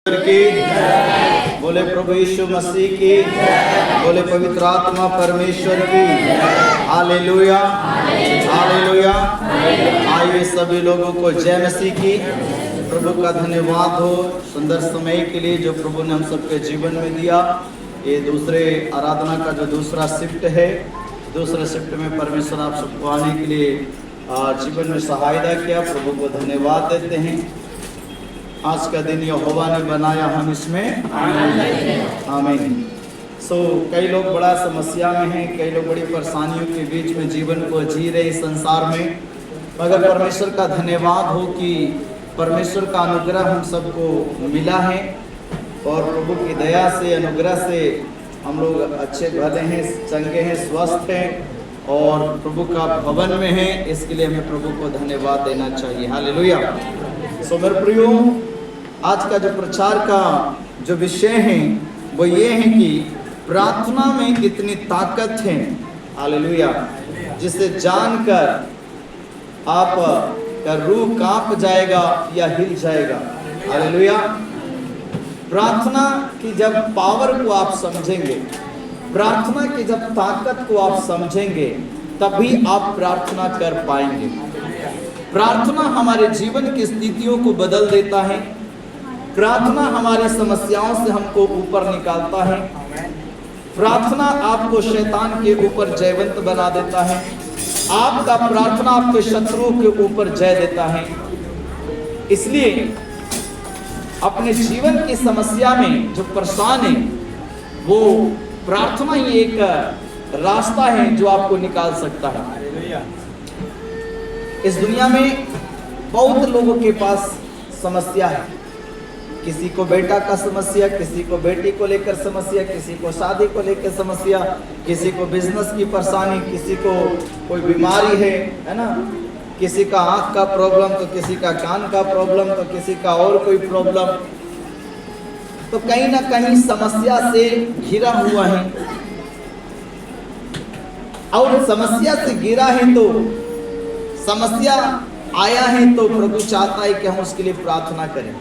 की बोले प्रभु यीशु मसीह की बोले पवित्र आत्मा परमेश्वर की हालेलुया हालेलुया। आइए सभी लोगों को जय मसीह की। प्रभु का धन्यवाद हो सुंदर समय के लिए जो प्रभु ने हम सबके जीवन में दिया। ये दूसरे आराधना का जो दूसरा शिफ्ट है, दूसरे शिफ्ट में परमेश्वर आप सबको आने के लिए जीवन में सहायता किया। प्रभु को धन्यवाद देते हैं। आज का दिन यहोवा ने बनाया, हम इसमें आमीन। कई लोग बड़ा समस्या में हैं, कई लोग बड़ी परेशानियों के बीच में जीवन को जी रहे इस संसार में, मगर परमेश्वर का धन्यवाद हो कि परमेश्वर का अनुग्रह हम सबको मिला है और प्रभु की दया से अनुग्रह से हम लोग अच्छे भले हैं, चंगे हैं, स्वस्थ हैं और प्रभु का भवन में हैं। इसके लिए हमें प्रभु को धन्यवाद देना चाहिए। हालेलुया। मेरे प्रियो, आज का जो प्रचार का जो विषय है वो ये है कि प्रार्थना में कितनी ताकत है। हालेलुया। जिसे जानकर आप का रूह कांप जाएगा या हिल जाएगा। हालेलुया। प्रार्थना की जब पावर को आप समझेंगे, प्रार्थना की जब ताकत को आप समझेंगे, तभी आप प्रार्थना कर पाएंगे। प्रार्थना हमारे जीवन की स्थितियों को बदल देता है। प्रार्थना हमारी समस्याओं से हमको ऊपर निकालता है। प्रार्थना आपको शैतान के ऊपर जयवंत बना देता है। आपका प्रार्थना आपके शत्रुओं के ऊपर जय देता है। इसलिए अपने जीवन की समस्या में जो परेशान है, वो प्रार्थना ही एक रास्ता है जो आपको निकाल सकता है। इस दुनिया में बहुत लोगों के पास समस्या है। किसी को बेटा का समस्या, किसी को बेटी को लेकर समस्या, किसी को शादी को लेकर समस्या, किसी को बिजनेस की परेशानी, किसी को कोई बीमारी है ना, किसी का आँख का प्रॉब्लम, तो किसी का कान का प्रॉब्लम, तो किसी का और कोई प्रॉब्लम। तो कहीं ना कहीं समस्या से घिरा हुआ है और समस्या से घिरा है तो समस्या आया है तो प्रभु चाहता है कि हम उसके लिए प्रार्थना करें।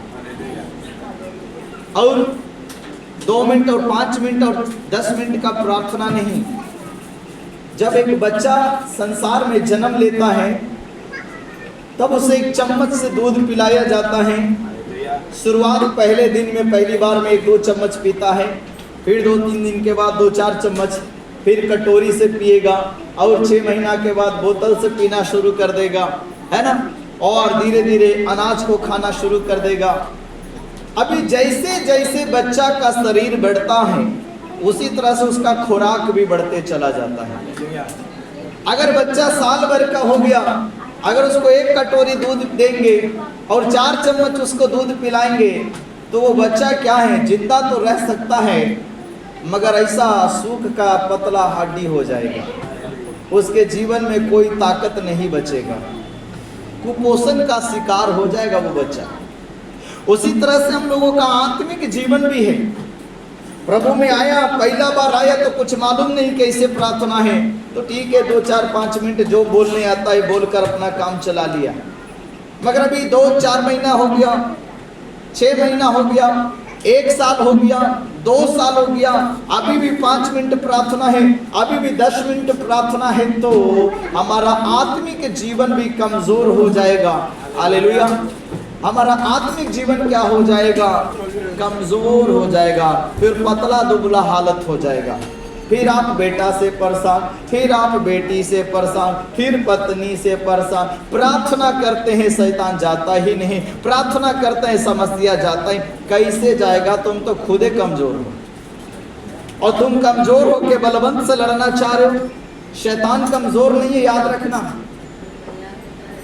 और 2 मिनट और 5 मिनट और 10 मिनट का प्रार्थना नहीं। जब एक बच्चा संसार में जन्म लेता है तब उसे एक चम्मच से दूध पिलाया जाता है। शुरुआत पहले दिन में पहली बार में 1-2 चम्मच पीता है, फिर 2-3 दिन के बाद 2-4 चम्मच, फिर कटोरी से पिएगा और 6 महीना के बाद बोतल से पीना शुरू कर देगा, है ना, और धीरे धीरे अनाज को खाना शुरू कर देगा। अभी जैसे जैसे बच्चा का शरीर बढ़ता है उसी तरह से उसका खुराक भी बढ़ते चला जाता है। अगर बच्चा साल भर का हो गया, अगर उसको 1 कटोरी दूध देंगे और 4 चम्मच उसको दूध पिलाएंगे तो वो बच्चा क्या है, जिंदा तो रह सकता है मगर ऐसा सूख का पतला हड्डी हो जाएगा। उसके जीवन में कोई ताकत नहीं बचेगा, कुपोषण का शिकार हो जाएगा वो बच्चा। उसी तरह से हम लोगों का आत्मिक जीवन भी है। प्रभु में आया, पहला बार आया तो कुछ मालूम नहीं कैसे प्रार्थना है, तो ठीक है 2-4-5 मिनट जो बोलने आता है बोलकर अपना काम चला लिया। मगर अभी 2-4 महीना हो गया, 6 महीना हो गया, 1 साल हो गया, 2 साल हो गया, अभी भी 5 मिनट प्रार्थना है, अभी भी 10 मिनट प्रार्थना है, तो हमारा आत्मिक जीवन भी कमजोर हो जाएगा। हालेलुया। हमारा आत्मिक जीवन क्या हो जाएगा, कमजोर हो जाएगा, फिर पतला दुबला हालत हो जाएगा। फिर आप बेटा से परेशान, फिर आप बेटी से परेशान, फिर पत्नी से परेशान। प्रार्थना करते हैं शैतान जाता ही नहीं, प्रार्थना करते हैं समस्या जाता ही। कैसे जाएगा, तुम तो खुद ही कमजोर हो और तुम कमजोर हो के बलवंत से लड़ना चाह रहे हो। शैतान कमजोर नहीं है, याद रखना।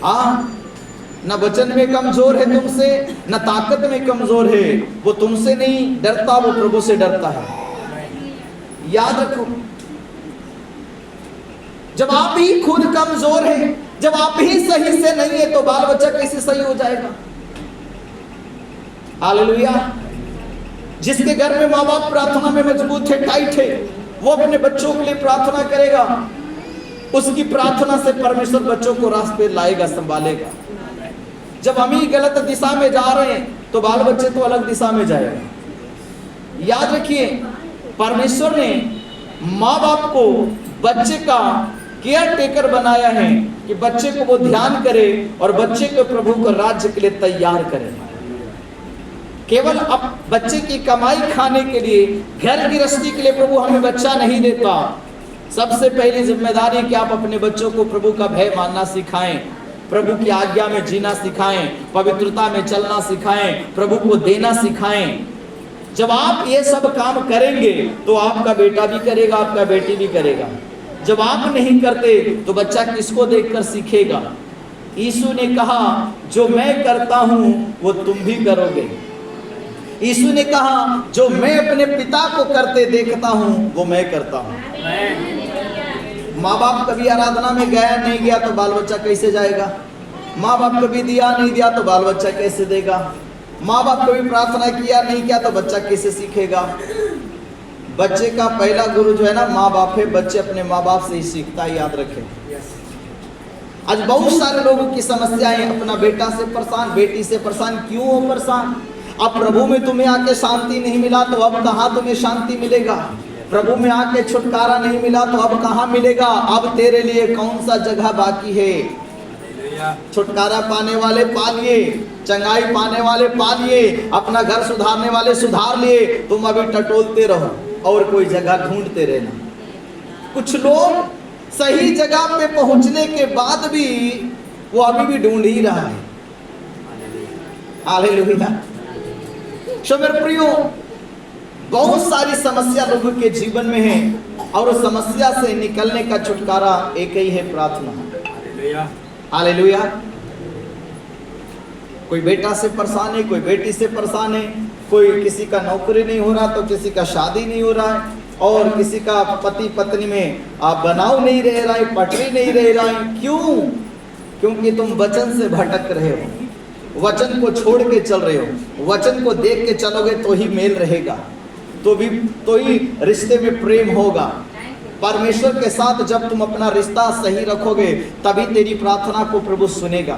हाँ, न वचन में कमजोर है तुमसे, न ताकत में कमजोर है। वो तुमसे नहीं डरता, वो प्रभु से डरता है। याद रखो, जब आप ही खुद कमजोर हैं, जब आप ही सही से नहीं है तो बाल बच्चा कैसे सही हो जाएगा। हालेलुया। जिसके घर में माँ बाप प्रार्थना में मजबूत है, टाइट है, वो अपने बच्चों के लिए प्रार्थना करेगा। उसकी प्रार्थना से परमेश्वर बच्चों को रास्ते लाएगा, संभालेगा। जब हम ही गलत दिशा में जा रहे हैं, तो बाल बच्चे तो अलग दिशा में जाएगा। याद रखिए, परमेश्वर ने माँ बाप को बच्चे का केयर टेकर बनाया है कि बच्चे को वो ध्यान करे और बच्चे को प्रभु को राज्य के लिए तैयार करे। केवल अब बच्चे की कमाई खाने के लिए, घर गृहस्थी के लिए प्रभु हमें बच्चा नहीं देता। सबसे पहली जिम्मेदारी कि आप अपने बच्चों को प्रभु का भय मानना सिखाएं, प्रभु की आज्ञा में जीना सिखाएं, पवित्रता में चलना सिखाएं, प्रभु को देना सिखाएं। जब आप ये सब काम करेंगे तो आपका बेटा भी करेगा, आपका बेटी भी करेगा। जब आप नहीं करते तो बच्चा किसको देखकर सीखेगा? यीशु ने कहा, जो मैं करता हूं वो तुम भी करोगे। यीशु ने कहा, जो मैं अपने पिता को करते देखता हूं वो मैं करता हूं। माँ बाप कभी आराधना में गया नहीं गया तो बाल बच्चा कैसे जाएगा? माँ बाप कभी दिया नहीं दिया तो बाल बच्चा कैसे देगा? माँ बाप कभी प्रार्थना किया नहीं किया तो बच्चा कैसे सीखेगा? बच्चे का पहला गुरु जो है ना माँ बाप है। बच्चे अपने माँ बाप से ही सीखता है, याद रखें। आज बहुत सारे लोगों की समस्याएं, अपना बेटा से परेशान, बेटी से परेशान। क्यों हो परेशान? अब प्रभु में तुम्हें आके शांति नहीं मिला तो अब कहाँ तुम्हें शांति मिलेगा? प्रभु में आके छुटकारा नहीं मिला तो अब कहाँ मिलेगा? अब तेरे लिए कौन सा जगह बाकी है? छुटकारा पाने वाले पा लिए, चंगाई पाने वाले पा लिए, अपना घर सुधारने वाले सुधार लिए। तुम अभी टटोलते रहो और कोई जगह ढूंढते रहना। कुछ लोग सही जगह पे पहुंचने के बाद भी वो अभी भी ढूंढ ही रहा है। हालेलुया। सो मेरे प्रियो, बहुत सारी समस्या लोगों के जीवन में है और उस समस्या से निकलने का छुटकारा एक ही है, प्रार्थना। हालेलुया। कोई बेटा से परेशान है, कोई बेटी से परेशान है, कोई किसी का नौकरी नहीं हो रहा तो किसी का शादी नहीं हो रहा है, और किसी का पति पत्नी में बनाव नहीं रह रहा है, पटरी नहीं रह रहा है। क्यों? क्योंकि तुम वचन से भटक रहे हो, वचन को छोड़ के चल रहे हो। वचन को देख के चलोगे तो ही मेल रहेगा, तो ही रिश्ते में प्रेम होगा। परमेश्वर के साथ जब तुम अपना रिश्ता सही रखोगे तभी तेरी प्रार्थना को प्रभु सुनेगा।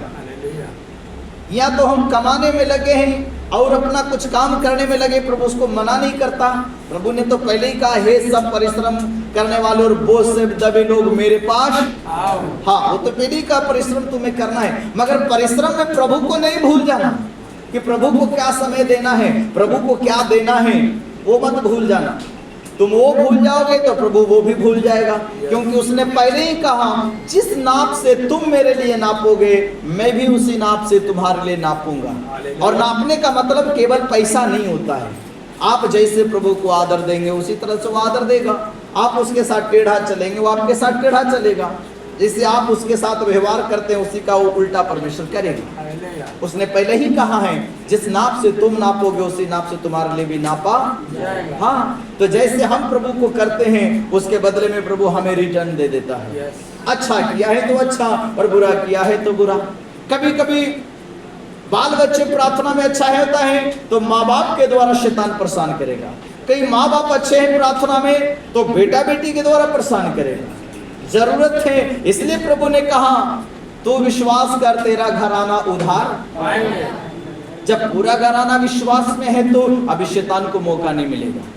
या तो हम कमाने में लगे हैं और अपना कुछ काम करने में लगे, प्रभु उसको मना नहीं करता। प्रभु ने तो पहले ही कहा, हे सब परिश्रम करने वाले और बोझ से दबे लोग मेरे पास आओ। हाँ, वो तो पहले ही कहा परिश्रम तुम्हें करना है, मगर परिश्रम में प्रभु को नहीं भूल जाना कि प्रभु को क्या समय देना है, प्रभु को क्या देना है, वो मत भूल जाना। तुम वो भूल जाओगे तो प्रभु वो भी भूल जाएगा, क्योंकि उसने पहले ही कहा, जिस नाप से तुम मेरे लिए नापोगे मैं भी उसी नाप से तुम्हारे लिए नापूंगा। और नापने का मतलब केवल पैसा नहीं होता है। आप जैसे प्रभु को आदर देंगे उसी तरह से वो आदर देगा। आप उसके साथ टेढ़ा चलेंगे वो आपके साथ टेढ़ा चलेगा। जैसे आप उसके साथ व्यवहार करते हैं उसी का वो उल्टा परमेश्वर करेगा। उसने पहले ही कहा है, जिस नाप से तुम नापोगे उसी नाप से तुम्हारे लिए भी नापा। हाँ, तो जैसे हम प्रभु को करते हैं उसके बदले में प्रभु हमें रिटर्न दे देता है। अच्छा किया है तो अच्छा, और बुरा किया है तो बुरा। कभी कभी बाल बच्चे प्रार्थना में अच्छा होता है तो माँ बाप के द्वारा शैतान परेशान करेगा। कई माँ बाप अच्छे हैं प्रार्थना में तो बेटा बेटी के द्वारा परेशान करेगा। जरूरत है, इसलिए प्रभु ने कहा, तू विश्वास कर तेरा घराना उधार पाएंगे। जब पूरा घराना विश्वास में है तो अभी शैतान को मौका नहीं मिलेगा।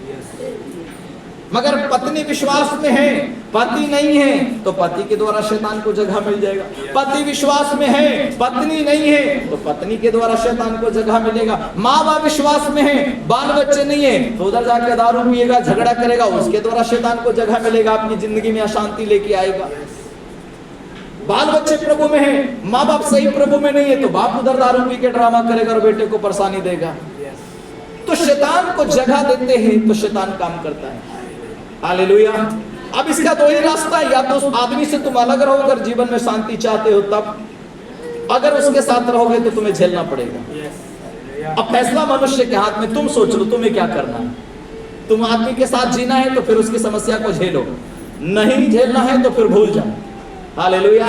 मगर पत्नी विश्वास में है, पति नहीं है, तो पति के द्वारा शैतान को जगह मिल जाएगा। पति विश्वास में है, पत्नी नहीं है, तो पत्नी के द्वारा शैतान को जगह मिलेगा। माँ बाप विश्वास में है, बाल बच्चे नहीं है, तो उधर जाकर दारू पिएगा, झगड़ा करेगा, उसके द्वारा शैतान को जगह मिलेगा, अपनी जिंदगी में अशांति लेके आएगा। बाल बच्चे प्रभु में है, माँ बाप सही प्रभु में नहीं है, तो बाप उधर दारू पी के ड्रामा करेगा और बेटे को परेशानी देगा। तो शैतान को जगह देते हैं तो शैतान काम करता है। हालेलुया। अब इसका दो ही रास्ता है, या तो उस आदमी से तुम अलग रहो अगर जीवन में शांति चाहते हो तब, अगर उसके साथ रहोगे तो तुम्हें झेलना पड़ेगा। अब फैसला मनुष्य के हाथ में, तुम सोच लो तुम्हें क्या करना है। तुम आदमी के साथ जीना है तो फिर उसकी समस्या को झेलो, नहीं झेलना है तो फिर भूल जाओ। हालेलुया।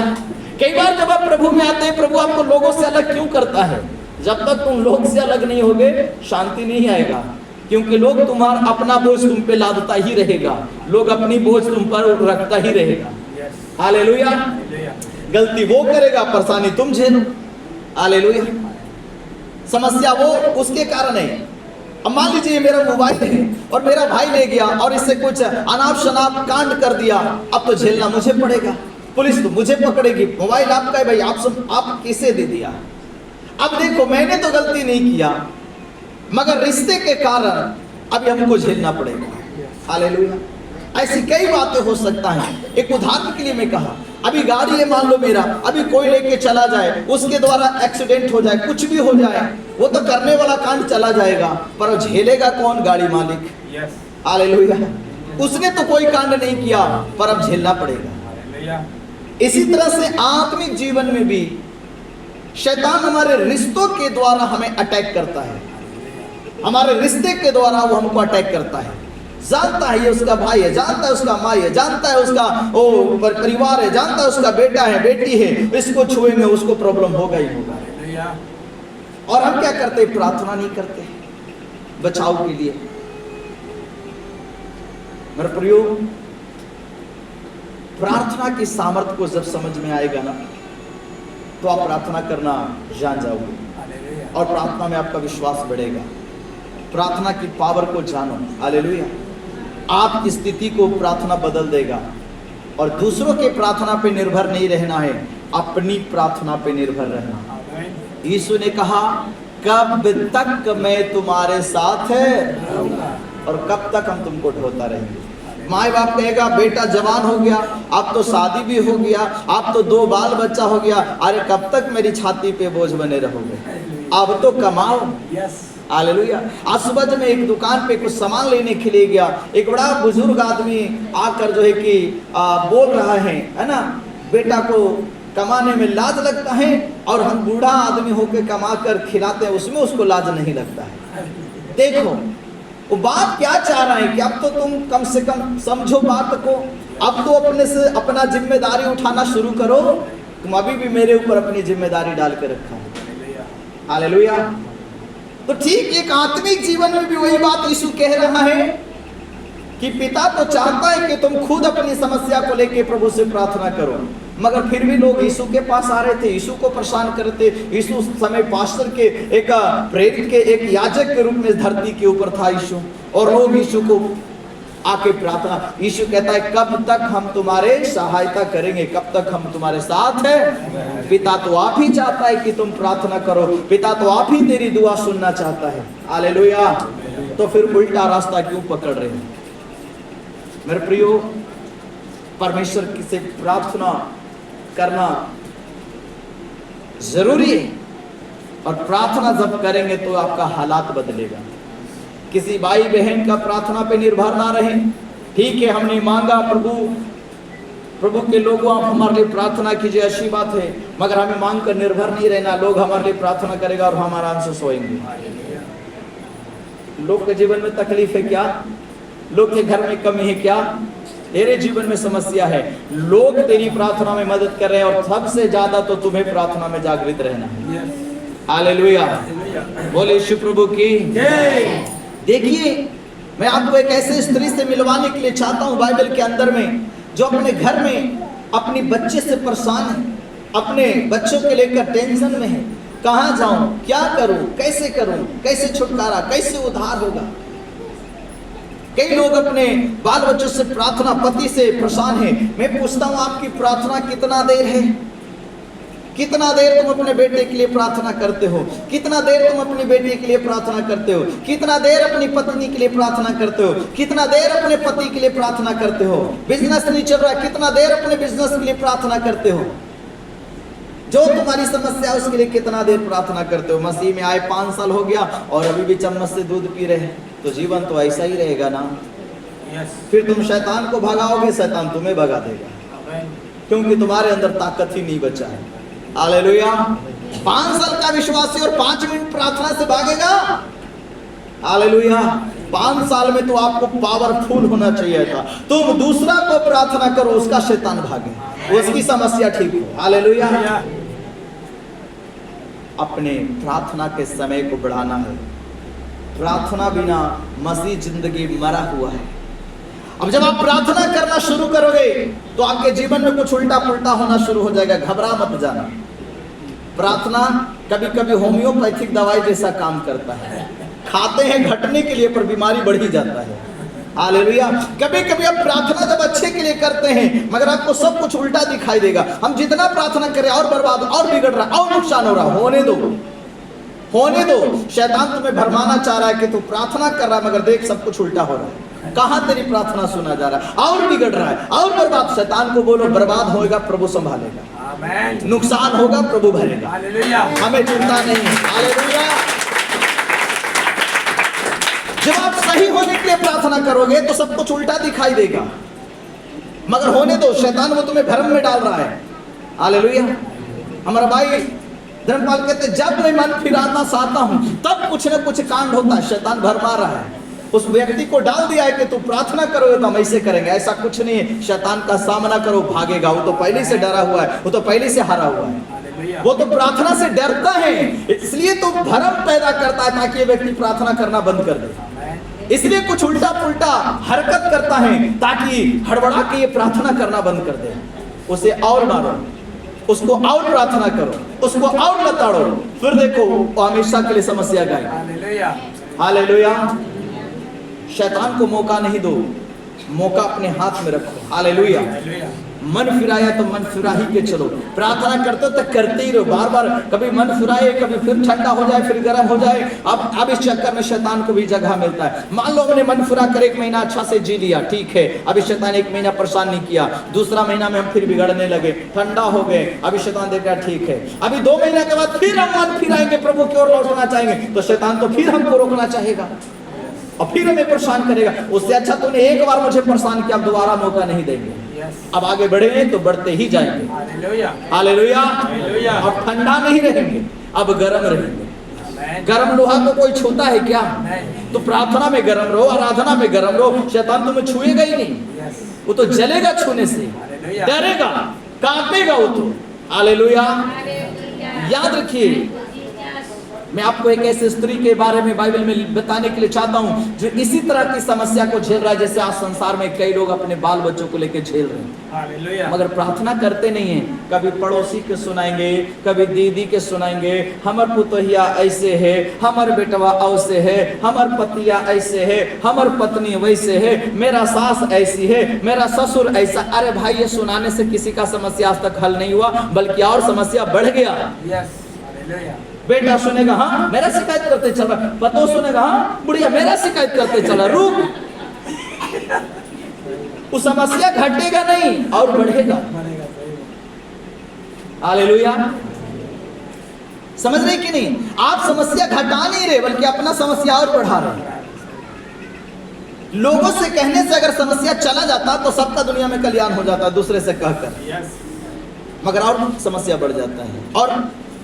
कई बार जब आप प्रभु में आते हैं, प्रभु आपको लोगों से अलग क्यों करता है? जब तक तुम लोग से अलग नहीं होगे शांति नहीं आएगा, क्योंकि लोग तुम्हारा अपना बोझ तुम पे लादता ही रहेगा, लोग अपनी बोझ तुम पर रखता ही रहेगा। हालेलुया। गलती वो करेगा, परेशानी तुम झेलो। हालेलुया। समस्या वो उसके कारण है। अब मान लीजिए मेरा मोबाइल है और मेरा भाई ले गया और इससे कुछ अनाप शनाप कांड कर दिया, अब तो झेलना मुझे पड़ेगा, पुलिस तो मुझे पकड़ेगी। मोबाइल आपका है भाई, आप किसे दे दिया? अब देखो मैंने तो गलती नहीं किया, मगर रिश्ते के कारण अभी हमको झेलना पड़ेगा। हालेलुया। ऐसी कई बातें हो सकता है। एक उदाहरण के लिए मैं कहा, अभी गाड़ी है मान लो मेरा, अभी कोई लेके चला जाए, उसके द्वारा एक्सीडेंट हो जाए, कुछ भी हो जाए, वो तो करने वाला कांड चला जाएगा, पर झेलेगा कौन? गाड़ी मालिक। हालेलुया। उसने तो कोई कांड नहीं किया, पर अब झेलना पड़ेगा। इसी तरह से आत्मिक जीवन में भी शैतान हमारे रिश्तों के द्वारा हमें अटैक करता है। हमारे रिश्ते के द्वारा वो हमको अटैक करता है। जानता है ये उसका भाई है, जानता है उसका माँ है, जानता है उसका परिवार है, जानता है उसका बेटा है, बेटी है, इसको छुएंगे उसको प्रॉब्लम होगा ही होगा। और हम क्या करते? प्रार्थना नहीं करते बचाव के लिए। मेरे प्रियो, प्रार्थना की सामर्थ्य को जब समझ में आएगा ना, तो आप प्रार्थना करना जान जाओगे और प्रार्थना में आपका विश्वास बढ़ेगा। प्रार्थना की पावर को जानो। हालेलुया। आपकी स्थिति को प्रार्थना बदल देगा। और दूसरों के प्रार्थना पे निर्भर नहीं रहना है, अपनी प्रार्थना पे निर्भर रहना। यीशु ने कहा, कब तक मैं तुम्हारे साथ है और कब तक हम तुमको ढोता रहेंगे। माँ बाप कहेगा बेटा जवान हो गया, अब तो शादी भी हो गया, अब तो 2 बाल बच्चा हो गया, अरे कब तक मेरी छाती पे बोझ बने रहोगे? अब तो कमाओ। हालेलुया। आज सुबह जब मैं एक दुकान पे कुछ सामान लेने के लिए गया, एक बड़ा बुजुर्ग आदमी आकर जो है कि बोल रहा है ना, बेटा को कमाने में लाज लगता है और हम बूढ़ा आदमी होकर कमा कर खिलाते हैं, उसमें उसको लाज नहीं लगता है। देखो वो बात क्या चाह रहा है कि अब तो तुम कम से कम समझो बात को, अब तो अपने से अपना जिम्मेदारी उठाना शुरू करो। तुम अभी भी मेरे ऊपर अपनी जिम्मेदारी डाल के रखा है। हालेलुया। तो ठीक एक आत्मिक जीवन में भी वही बात यीशु कह रहा है कि पिता तो चाहता है कि तुम खुद अपनी समस्या को लेकर प्रभु से प्रार्थना करो, मगर फिर भी लोग यीशु के पास आ रहे थे, यीशु को परेशान करते। यीशु उस समय पास्टर के एक प्रेरित के एक याजक के रूप में धरती के ऊपर था यीशु, और लोग यीशु को आके प्रार्थना। यीशु कहता है कब तक हम तुम्हारे सहायता करेंगे, कब तक हम तुम्हारे साथ है? पिता तो आप ही चाहता है कि तुम प्रार्थना करो, पिता तो आप ही तेरी दुआ सुनना चाहता है। हालेलुया। तो फिर उल्टा रास्ता क्यों पकड़ रहे हैं? मेरे प्रियो, परमेश्वर से प्रार्थना करना जरूरी है, और प्रार्थना जब करेंगे तो आपका हालात बदलेगा। किसी भाई बहन का प्रार्थना पे निर्भर ना रहे। ठीक है हमने मांगा, प्रभु के लोगों आप हमारे लिए प्रार्थना कीजिए, अच्छी बात है, मगर हमें मांग कर निर्भर नहीं रहना। लोग हमारे लिए प्रार्थना करेगा और हम आराम से सोएंगे। लोग के जीवन में तकलीफ है क्या? लोग के घर में कमी है क्या? तेरे जीवन में समस्या है, लोग तेरी प्रार्थना में मदद कर रहे हैं, और सबसे ज्यादा तो तुम्हें प्रार्थना में जागृत रहना है। हालेलुया। बोले यीशु प्रभु की जय। देखिए मैं आपको एक ऐसे स्त्री से मिलवाने के लिए चाहता हूँ बाइबल के अंदर में, जो अपने घर में अपनी बच्चे से परेशान है, अपने बच्चों के लेकर टेंशन में है, कहाँ जाऊं, क्या करूं, कैसे छुटकारा, कैसे उद्धार होगा। कई लोग अपने बाल बच्चों से प्रार्थना, पति से परेशान है। मैं पूछता हूँ आपकी प्रार्थना कितना देर है? कितना देर तुम अपने बेटे के लिए प्रार्थना करते हो? कितना देर तुम अपनी बेटी के लिए प्रार्थना करते हो? कितना देर अपनी पत्नी के लिए प्रार्थना करते हो? कितना देर अपने पति के लिए प्रार्थना करते हो? बिजनेस नहीं चल रहा, कितना देर अपने बिजनेस के लिए प्रार्थना करते हो? जो तुम्हारी समस्या है उसके लिए कितना देर प्रार्थना करते हो? मसीह में आए 5 साल हो गया और अभी भी चम्मच से दूध पी रहे हैं, तो जीवन तो ऐसा ही रहेगा ना। फिर तुम शैतान को भगाओगे, शैतान तुम्हें भगा देगा, क्योंकि तुम्हारे अंदर ताकत ही नहीं बचा है। हालेलुया। 5 साल का विश्वासी और 5 मिनट प्रार्थना से भागेगा? हालेलुया। 5 साल में तो आपको पावरफुल होना चाहिए था। तुम दूसरा को प्रार्थना करो, उसका शैतान भागे, उसकी समस्या ठीक हो। हालेलुया। अपने प्रार्थना के समय को बढ़ाना है। प्रार्थना बिना मसीह जिंदगी मरा हुआ है। अब जब आप प्रार्थना करना शुरू करोगे तो आपके जीवन में कुछ उल्टा पुल्टा होना शुरू हो जाएगा। घबरा मत जाना। प्रार्थना कभी कभी होम्योपैथिक दवाई जैसा काम करता है, खाते हैं घटने के लिए पर बीमारी बढ़ ही जाता है। हालेलुया। कभी कभी आप प्रार्थना जब अच्छे के लिए करते हैं मगर आपको सब कुछ उल्टा दिखाई देगा। हम जितना प्रार्थना करें और बर्बाद, और बिगड़ रहा, और नुकसान हो रहा, होने दो, होने दो। शैतान तुम्हें भरमाना चाह रहा है कि तू प्रार्थना कर रहा है मगर देख सब कुछ उल्टा हो रहा है, कहां तेरी प्रार्थना सुना जा रहा है, और बिगड़ रहा है और बर्बाद। शैतान को बोलो बर्बाद होएगा प्रभु संभालेगा, नुकसान होगा प्रभु भरेगा, हमें चिंता नहीं है। हालेलुया। जब आप सही होने के लिए प्रार्थना करोगे तो सब कुछ उल्टा दिखाई देगा, मगर होने दो, शैतान वो तुम्हें भ्रम में डाल रहा है। हालेलुया। हमारा भाई धर्मपाल कहते जब मैं मन फिराना चाहता हूं तब कुछ न कुछ कांड होता है, शैतान भरमा रहा है। उस व्यक्ति को डाल दिया है कि तू प्रार्थना करोगे तो हम ऐसे करेंगे, ऐसा कुछ नहीं है। शैतान का सामना करो, भागेगा। वो तो पहले से डरा हुआ है, वो तो पहले से हारा हुआ है, वो तो प्रार्थना से डरता है, इसलिए तो भ्रम पैदा करता है ताकि ये व्यक्ति प्रार्थना करना बंद कर दे। इसलिए कुछ उल्टा पुल्टा हरकत करता है ताकि हड़बड़ा के ये प्रार्थना करना बंद कर दे। उसे और मारो, उसको और प्रार्थना करो, उसको और लताड़ो, फिर देखो वो हमेशा के लिए समस्या गाएगा। हालेलुया। शैतान को मौका नहीं दो, मौका अपने हाथ में रखो। हालेलुया। मन फिराया तो मन फिरा ही के चलो। प्रार्थना करते हो तो करते ही रहो, बार बार। कभी मन फिराए, कभी फिर ठंडा हो जाए, फिर गर्म हो जाए। अब इस चक्कर में शैतान को भी जगह मिलता है। मान लो हमने मन फिरा कर 1 महीना अच्छा से जी लिया, ठीक है। अभी शैतान 1 महीना परेशान नहीं किया, दूसरा महीना में हम फिर बिगड़ने लगे, ठंडा हो गए। अभी शैतान देख रहा ठीक है। अभी 2 महीने के बाद फिर हम मन फिराएंगे, प्रभु की ओर लौटना चाहेंगे, तो शैतान तो फिर हमको रोकना चाहेगा और फिर हमें परेशान करेगा। उससे अच्छा तूने एक बार मुझे परेशान किया, अब दोबारा मौका नहीं देंगे। अब आगे बढ़े तो बढ़ते ही जाएंगे। हालेलुया। और ठंडा नहीं रहेंगे, अब गर्म रहेंगे। गर्म लोहा को कोई छूता है क्या? तो प्रार्थना में गर्म रहो, आराधना में गर्म रहो, शैतान तुम्हें छुएगा ही नहीं। वो तो जलेगा छूने से, डरेगा, कांपेगा वो तो। हालेलुया। याद रखिए, मैं आपको एक ऐसी स्त्री के बारे में बाइबल में बताने के लिए चाहता हूं जो इसी तरह की समस्या को झेल रहा है जैसे आज संसार में कई लोग अपने बाल बच्चों को लेकर झेल रहे हैं, मगर प्रार्थना करते नहीं हैं। कभी पड़ोसी के सुनाएंगे, कभी दीदी के सुनाएंगे, हमार पुतहिया ऐसे है, हमार बेटवा ऐसे है, हमार पतिया ऐसे है, हमार पत्नी वैसे है, मेरा सास ऐसी है, मेरा ससुर ऐसा। अरे भाई, ये सुनाने से किसी का समस्या आज तक हल नहीं हुआ, बल्कि और समस्या बढ़ गया। बेटा सुनेगा हाँ मेरा शिकायत करते चल रहा, पतो सुनेगा हाँ बुढ़िया मेरा शिकायत करते चला। रुक, उस समस्या घटेगा नहीं और बढ़ेगा। हालेलुया। समझ रहे कि नहीं? आप समस्या घटा नहीं रहे बल्कि अपना समस्या और बढ़ा रहे। लोगों से कहने से अगर समस्या चला जाता तो सबका दुनिया में कल्याण हो जाता दूसरे से कहकर, मगर और समस्या बढ़ जाता है और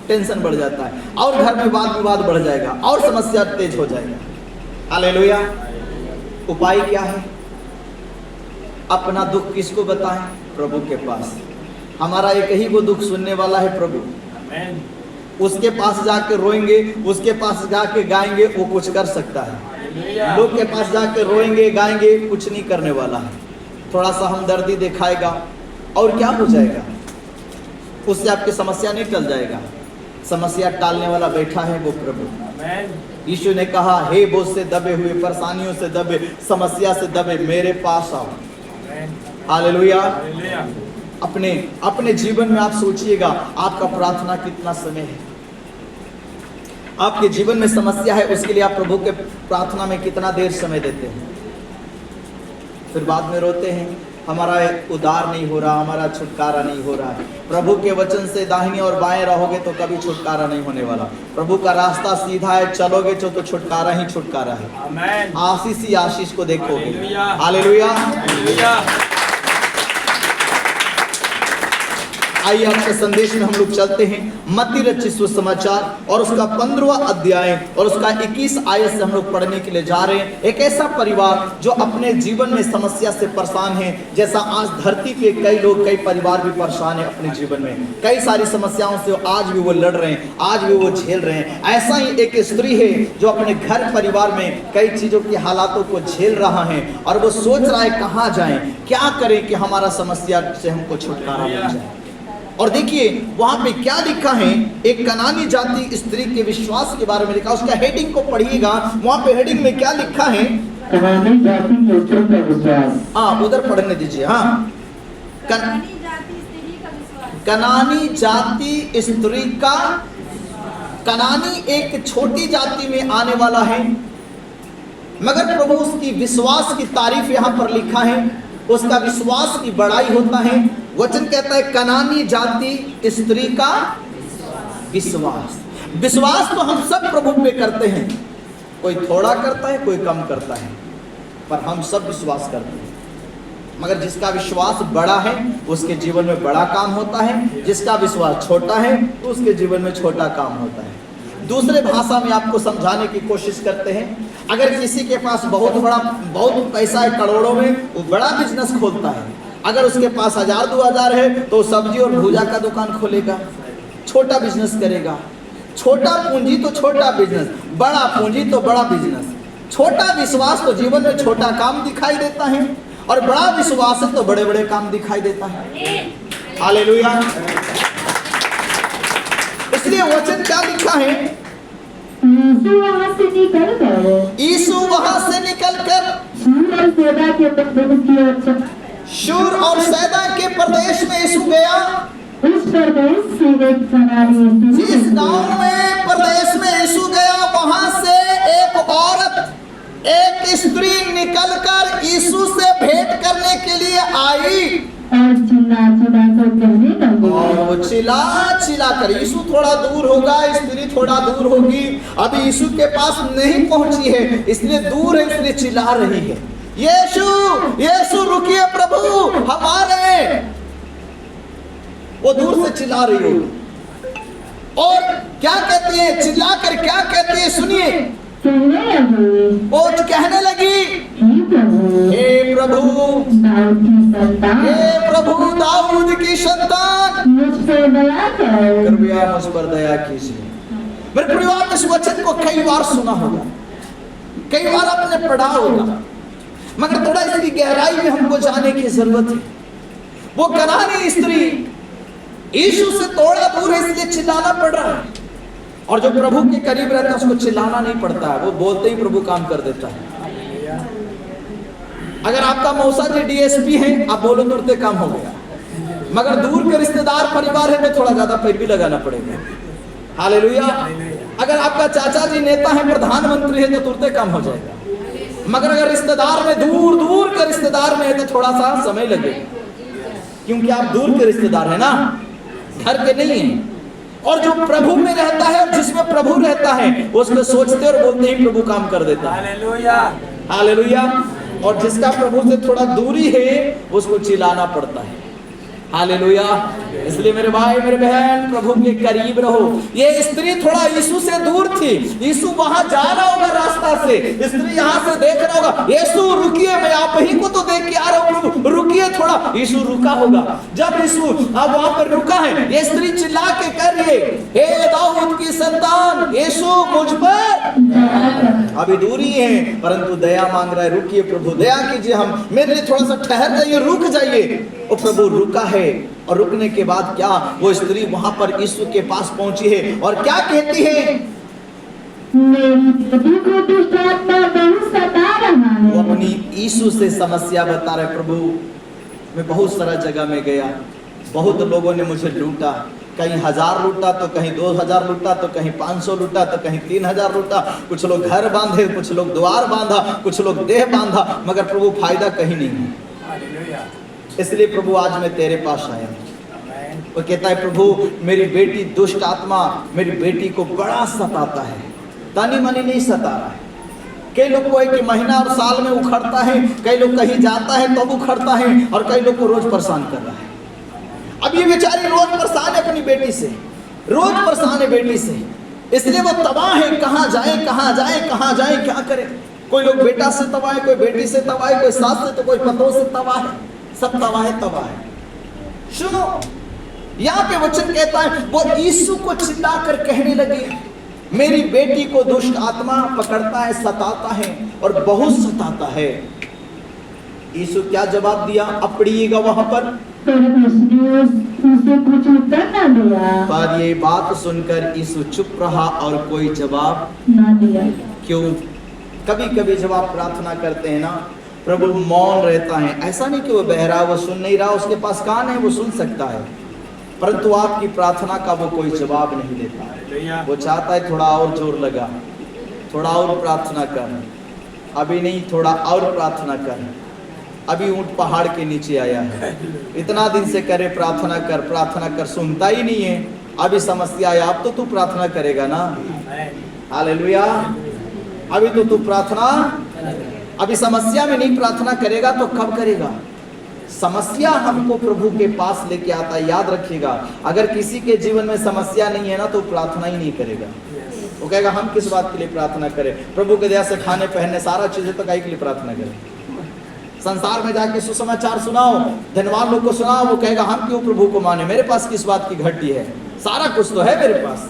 टेंशन बढ़ जाता है और घर में वाद विवाद बढ़ जाएगा और समस्या तेज हो जाएगा। हालेलुया। उपाय क्या है? अपना दुख किसको बताएं? प्रभु के पास। हमारा एक ही वो दुख सुनने वाला है, प्रभु। उसके पास जाके रोएंगे, उसके पास जाके गाएंगे, वो कुछ कर सकता है। लोग के पास जाके रोएंगे गाएंगे, कुछ नहीं करने वाला है। थोड़ा सा हमदर्दी दिखाएगा और क्या हो जाएगा? उससे आपकी समस्या नहीं टल जाएगा। समस्या टालने वाला बैठा है वो प्रभु। यीशु ने कहा, हे बोझ से दबे हुए, परेशानियों से दबे, समस्या से दबे, मेरे पास आओ। हालेलुया। अपने जीवन में आप सोचिएगा, आपका प्रार्थना कितना समय है? आपके जीवन में समस्या है, उसके लिए आप प्रभु के प्रार्थना में कितना देर समय देते हैं? फिर बाद में रोते हैं, हमारा उद्धार नहीं हो रहा, हमारा छुटकारा नहीं हो रहा है। प्रभु के वचन से दाहिनी और बाएं रहोगे तो कभी छुटकारा नहीं होने वाला। प्रभु का रास्ता सीधा है, चलोगे तो छुटकारा ही छुटकारा है। आशीष ही आशीष को देखोगे। हालेलुया। आइए आपके संदेश में हम लोग चलते हैं। मत्ती रचित सुसमाचार और उसका 15वां अध्याय और उसका 21 आयत से हम लोग पढ़ने के लिए जा रहे हैं। एक ऐसा परिवार जो अपने जीवन में समस्या से परेशान है, जैसा आज धरती पे कई लोग, कई परिवार भी परेशान है अपने जीवन में। कई सारी समस्याओं से आज भी वो लड़ रहे हैं, आज भी वो झेल रहे हैं। ऐसा ही एक स्त्री है जो अपने घर परिवार में कई चीजों की हालातों को झेल रहा है और वो सोच रहा है कहाँ जाए, क्या करें कि हमारा समस्या से हमको छुटकारा मिल जाए। और देखिए वहां पे क्या लिखा है, एक कनानी जाति स्त्री के विश्वास के बारे में लिखा। उसका हेडिंग को पढ़िएगा, वहां पे हेडिंग में क्या लिखा है, कनानी जाति के स्त्री का विश्वास। हाँ उधर पढ़ने दीजिए। हाँ, कनानी जाति स्त्री का विश्वास। कनानी जाति स्त्री का, कनानी एक छोटी जाति में आने वाला है, मगर प्रभु उसकी विश्वास की तारीफ यहाँ पर लिखा है, उसका विश्वास की बड़ाई होता है। वचन कहता है कनानी जाति स्त्री का विश्वास। विश्वास तो हम सब प्रभु पे करते हैं, कोई थोड़ा करता है, कोई कम करता है, पर हम सब विश्वास करते हैं। मगर जिसका विश्वास बड़ा है उसके जीवन में बड़ा काम होता है, जिसका विश्वास छोटा है तो उसके जीवन में छोटा काम होता है। दूसरे भाषा में आपको समझाने की कोशिश करते हैं, अगर किसी के पास बहुत पैसा है, करोड़ों में, वो बड़ा बिजनेस खोलता है। अगर उसके पास 1000-2000 है तो सब्जी और भूजा का दुकान खोलेगा, छोटा बिजनेस करेगा। छोटा पूंजी तो छोटा बिजनेस, बड़ा पूंजी तो बड़ा बिजनेस। छोटा विश्वास तो जीवन में छोटा काम दिखाई देता है, और बड़ा विश्वास है तो बड़े बड़े काम दिखाई देता है। हालेलुया। इसलिए वचन क्या लिखा है, यीशु वहाँ से निकलकर यीशु वहां से निकलकर शूर और सैदा के प्रदेश शूर और सैदा के प्रदेश में यीशु में यीशु गया। उस प्रदेश से एक कनानी स्त्री जिस गांव में प्रदेश में यीशु गया, वहां से एक औरत, एक स्त्री निकलकर यीशु से भेंट करने के लिए आई, और चिल्ला चिल्ला कर कहने लगी। और वो चिल्ला चिल्ला कर, यीशु थोड़ा दूर होगा, स्त्री थोड़ा दूर होगी, अभी यीशु के पास नहीं पहुंची है, इसलिए दूर है, इसलिए चिल्ला रही है, यीशु यीशु रुकिए प्रभु हमारे। वो दूर से चिल्ला रही होगी और क्या कहती है, चिल्ला कर क्या कहती है, सुनिए। कहने लगी, वो कहने लगी, हे प्रभु हे प्रभु, दाऊद की संतान, हे प्रभु दाऊद की संतान, मुझ पर दया कर। कृपया मुझ पर दया कीजिए। मेरे परिवार में इस वचन को कई बार सुना होगा, कई बार आपने पढ़ा होगा, मगर थोड़ा इसकी गहराई में हमको जाने की जरूरत है। वो कनानी स्त्री यीशु से थोड़ा दूर है, इसलिए चिल्लाना पड़ रहा है, और जो प्रभु के करीब रहता है उसको चिल्लाना नहीं पड़ता है, वो बोलते ही प्रभु काम कर देता है। अगर आपका मौसा जी डीएसपी है, आप बोलो तुरंत काम हो गया, मगर दूर के रिश्तेदार परिवार है तो थोड़ा ज्यादा पैर भी लगाना पड़ेगा। हालेलुया। अगर आपका चाचा जी नेता है, प्रधानमंत्री है, तो तुरंत काम हो जाएगा, मगर अगर रिश्तेदार में, दूर दूर के रिश्तेदार में है तो थोड़ा सा समय लगेगा, क्योंकि आप दूर के रिश्तेदार है ना, घर के नहीं है। और जो प्रभु में रहता है और जिसमें प्रभु रहता है, उसको सोचते और बोलते ही प्रभु काम कर देता है। Hallelujah, hallelujah. और जिसका प्रभु से थोड़ा दूरी है उसको चिल्लाना पड़ता है। हालेलुया। इसलिए मेरे भाई मेरे बहन, प्रभु के करीब रहो। ये स्त्री थोड़ा यीशु से दूर थी, यीशु वहां जा रहा होगा रास्ता से, स्त्री यहाँ से देख रहा होगा, यीशु रुकिए, मैं आप ही को तो देख के आ रहा हूँ, प्रभु रुकिए थोड़ा। यीशु रुका होगा। जब यीशु अब वहां पर रुका है, ये स्त्री चिल्ला के कर रही है, हे दाऊद की संतान, यीशु मुझ पर अभी दूरी है, परंतु दया मांग रहा है, रुकिए प्रभु, दया कीजिए, हम मेरे लिए थोड़ा सा ठहर जाइए, रुक जाइए। और प्रभु रुका है, और रुकने के बाद क्या, वो स्त्री वहां पर यीशु के पास पहुंची है और क्या कहती है, मेरी बेटी को दुष्ट आत्मा बहुत सता रहा है। वो अपनी यीशु से समस्या बता रहे, प्रभु मैं बहुत सारा जगह में गया, बहुत लोगों ने मुझे लूटा, कहीं 1000 लूटा तो कहीं 2000 लूटा तो कहीं 500 लूटा तो कहीं 3000 लूटा, कुछ लोग घर बांधे, कुछ लोग द्वार बांधा, कुछ लोग देह बांधा, मगर प्रभु फायदा कहीं नहीं है। इसलिए प्रभु आज मैं तेरे पास आया हूँ। वो कहता है, प्रभु मेरी बेटी दुष्ट आत्मा मेरी बेटी को बड़ा सताता है, तानी मनी नहीं सता रहा है। कई लोग को है कि महीना और साल में उखड़ता है, कई लोग कहीं जाता है तब उखड़ता है, और कई लोग को रोज परेशान कर रहा है। अब ये बेचारी रोज परेशान है अपनी बेटी से, रोज परेशान है बेटी से, इसलिए वो तबाह है, कहाँ जाए कहाँ जाए कहाँ जाए, क्या करे। कोई लोग बेटा से तबाह है, कोई बेटी से तबाह है, कोई सास से, तो कोई पतों से तबाह है, सब तबाह है तबाह है। सुनो, यहाँ पे वचन कहता है, वो यीशु को चिल्ला कर कहने लगे, मेरी बेटी को दुष्ट आत्मा पकड़ता है, सताता है और बहुत सताता है। यीशु क्या जवाब दिया, अब पढ़िएगा वहां पर, पर उसने उसे कुछ उत्तर न दिया। पर ये बात सुनकर यीशु चुप रहा और कोई जवाब न दिया। क्यों? कभी कभी जब आप प्रार्थना करते हैं ना, प्रभु मौन रहता है। ऐसा नहीं कि वो बहरा, वो सुन नहीं रहा, उसके पास कान है, वो सुन सकता है, परंतु आपकी प्रार्थना का वो कोई जवाब नहीं देता। वो चाहता है थोड़ा और जोर लगा, थोड़ा और प्रार्थना कर, अभी नहीं, थोड़ा और प्रार्थना कर। अभी ऊंट पहाड़ के नीचे आया है, इतना दिन से करे प्रार्थना कर, सुनता ही नहीं है। अभी समस्या है, अब तो तू प्रार्थना करेगा ना। हालेलुया। अभी तो तू प्रार्थना, अभी समस्या में नहीं प्रार्थना करेगा तो कब करेगा? समस्या हमको प्रभु के पास लेके आता है। याद रखिएगा, अगर किसी के जीवन में समस्या नहीं है ना तो प्रार्थना ही नहीं करेगा। वो कहेगा हम किस बात के लिए प्रार्थना करें? प्रभु के दया से खाने पहनने सारा चीजें तो काहे के लिए प्रार्थना करें? संसार में जाके सुसमाचार सुनाओ, धनवान लोग को सुनाओ, वो कहेगा हम क्यों प्रभु को माने, मेरे पास किस बात की घटी है, सारा कुछ तो है मेरे पास।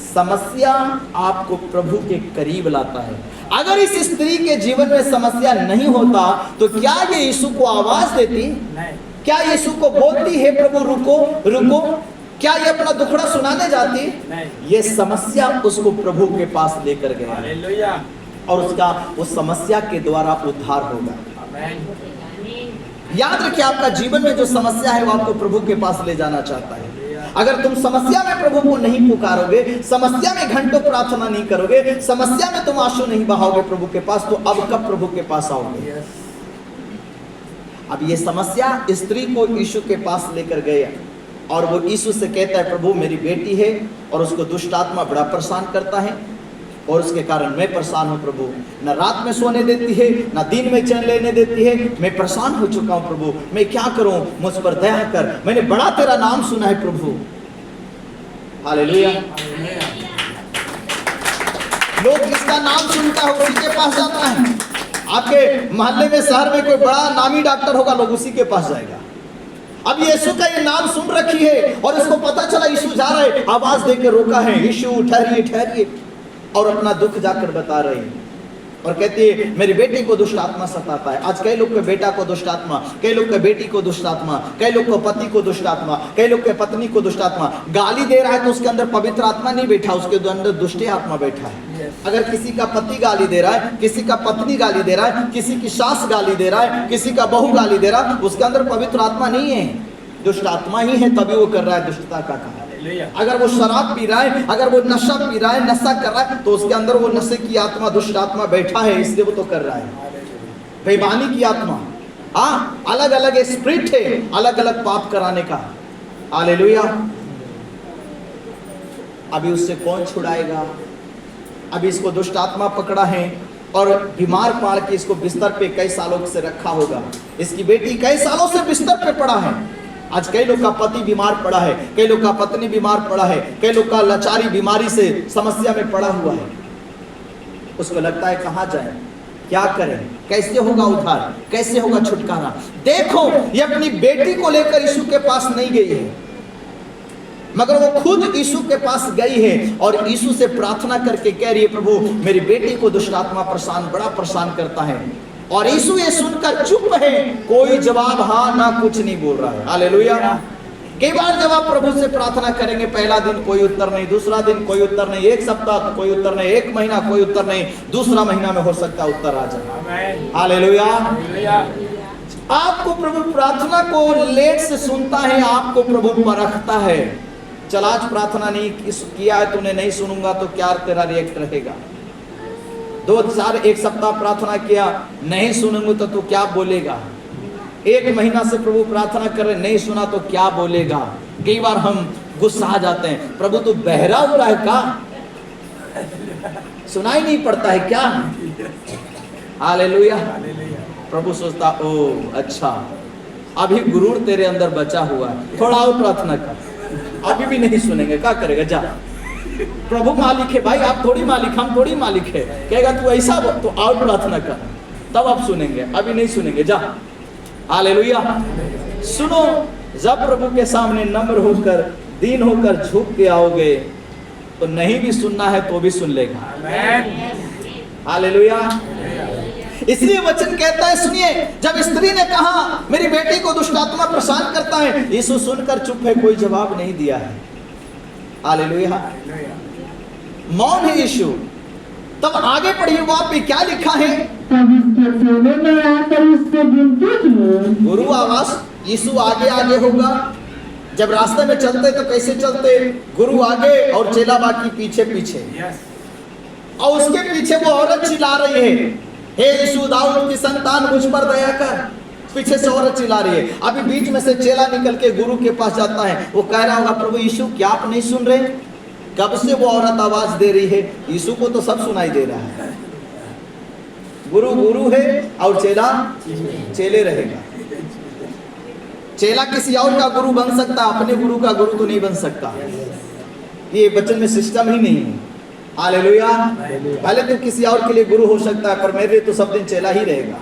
समस्या आपको प्रभु के करीब लाता है। अगर इस स्त्री के जीवन में समस्या नहीं होता तो क्या ये यीशु को आवाज देती? क्या यीशु को बोलती है प्रभु रुको रुको? क्या ये अपना दुखड़ा सुनाने जाती? ये समस्या उसको प्रभु के पास लेकर गया और उसका उस समस्या के द्वारा उद्धार होगा। याद रखिए, आपका जीवन में जो समस्या है वो आपको प्रभु के पास ले जाना चाहता है। अगर तुम समस्या में प्रभु को नहीं पुकारोगे, समस्या में घंटों प्रार्थना नहीं करोगे, समस्या में तुम आंसू नहीं बहाओगे प्रभु के पास, तो अब कब प्रभु के पास आओगे? अब ये समस्या स्त्री को यीशु के पास लेकर गए और वो यीशु से कहता है प्रभु मेरी बेटी है और उसको दुष्ट आत्मा बड़ा परेशान करता है और उसके कारण मैं परेशान हूँ प्रभु। न रात में सोने देती है, न दिन में चैन लेने देती है। मैं परेशान हो चुका हूँ प्रभु, मैं क्या करूँ? मुझ पर दया कर, मैंने बड़ा तेरा नाम सुना है प्रभु। हालेलुया। लोग जिसका नाम सुनता है उसी के पास जाता है। आपके मोहल्ले में, शहर में कोई बड़ा नामी डॉक्टर होगा, लोग उसी के पास जाएगा। अब यीशु का ये नाम सुन रखी है और इसको पता चला यीशु जा रहा है, आवाज देकर रोका है, यीशु ठहरिए ठहरिए, और अपना दुख जाकर बता रही है और कहती है मेरी बेटी को दुष्ट आत्मा सताता है। आज कई लोग के बेटा को दुष्ट आत्मा, कई लोग के बेटी को दुष्ट आत्मा, कई लोग को पति को दुष्ट आत्मा, कई लोग के पत्नी को दुष्ट आत्मा। गाली दे रहा है तो उसके अंदर पवित्र आत्मा नहीं बैठा, उसके अंदर दुष्ट आत्मा बैठा है। अगर किसी का पति गाली दे रहा है, किसी का पत्नी गाली दे रहा है, किसी की सास गाली दे रहा है, किसी का बहू गाली दे रहा है, उसके अंदर पवित्र आत्मा नहीं है, दुष्ट आत्मा ही है, तभी वो कर रहा है दुष्टता का काम। अगर वो शराब पी रहा है, अगर वो नशा पी रहा है, नशा कर रहा है, तो उसके अंदर वो नशे की आत्मा, दुष्ट आत्मा बैठा है, इसलिए वो तो कर रहा है। बेईमानी की आत्मा, हाँ, अलग अलग स्पिरिट है, अलग अलग पाप कराने का। हालेलुया। अभी उससे कौन छुड़ाएगा? अभी इसको दुष्ट आत्मा पकड़ा है और बीमार पड़ के इसको बिस्तर पे कई सालों से रखा होगा। इसकी बेटी कई सालों से बिस्तर पे पड़ा है। आज कई लोग का पति बीमार पड़ा है, कई लोग का पत्नी बीमार पड़ा है, कई लोग का लाचारी बीमारी से समस्या में पड़ा हुआ है। उसको लगता है कहाँ जाए, क्या करें, कैसे होगा उद्धार, कैसे होगा छुटकारा? देखो, ये अपनी बेटी को लेकर यीशु के पास नहीं गई है, मगर वो खुद यीशु के पास गई है और यीशु से प्रार्थना करके कह रही है प्रभु मेरी बेटी को दुष्ट आत्मा परेशान, बड़ा परेशान करता है। और यीशु ये सुनकर चुप है, कोई जवाब हाँ ना कुछ नहीं बोल रहा है। हालेलुया। कई बार जब आप प्रभु से प्रार्थना करेंगे, पहला दिन कोई उत्तर नहीं, दूसरा दिन कोई उत्तर नहीं, एक सप्ताह कोई उत्तर नहीं, एक महीना कोई उत्तर नहीं, दूसरा महीना में हो सकता है उत्तर आ जाए। हालेलुया। आपको प्रभु प्रार्थना को लेट से सुनता है, आपको प्रभु परखता है। चल आज प्रार्थना नहीं किया है तूने, नहीं सुनूंगा तो क्या तेरा रिएक्ट रहेगा? 2-4 एक सप्ताह प्रार्थना किया, नहीं सुनूंगा तो तू क्या बोलेगा? 1 महीना से प्रभु प्रार्थना कर रहे, नहीं सुना तो क्या बोलेगा? कई बार हम गुस्सा आ जाते हैं, प्रभु तू बहरा हो रहा है क्या? सुनाई नहीं पड़ता है क्या? हालेलुया। प्रभु सोचता ओ अच्छा, अभी गुरूर तेरे अंदर बचा हुआ है, थोड़ा और प्रार्थना कर, अभी भी नहीं सुनेंगे, क्या करेगा? जा, प्रभु मालिक है भाई, आप थोड़ी मालिक, हम थोड़ी मालिक है। कहेगा तू ऐसा तो और प्रार्थना कर, तब आप सुनेंगे, अभी नहीं सुनेंगे, जा। हालेलुया। सुनो, जब प्रभु के सामने नम्र होकर, दीन होकर झुक के आओगे तो नहीं भी सुनना है तो भी सुन लेगा। हालेलुया। इसलिए वचन कहता है, सुनिए, जब स्त्री ने कहा मेरी बेटी को दुष्ट आत्मा परेशान करता है, यीशु सुनकर चुप है, कोई जवाब नहीं दिया है। हालेलुया, मौन है यीशु। तब आगे पढ़िए, वहां पे क्या लिखा है? तब उसके चेलों ने आकर उससे विनती की। गुरु आवाज, यीशु आगे आगे होगा। जब रास्ते में चलते तो कैसे चलते? गुरु आगे और चेला बाकी पीछे पीछे। और उसके पीछे वो औरत चिल्ला रही है, हे यीशु दाऊद की संतान मुझ पर दया कर। पीछे से औरत चिल्ला रही है। अभी बीच में से चेला निकल के गुरु के पास जाता है। वो कह रहा होगा, प्रभु यीशु क्या आप नहीं सुन रहे? कब से वो औरत आवाज दे रही है, यीशु को तो सब सुनाई दे रहा है। गुरु गुरु है और चेला चेले रहेगा। चेला किसी और का गुरु बन सकता, अपने गुरु का गुरु तो नहीं बन सकता। ये वचन में सिस्टम ही नहीं है। हालेलुया। पहले तो किसी और के लिए गुरु हो सकता है, पर मेरे लिए तो सब दिन चेला ही रहेगा।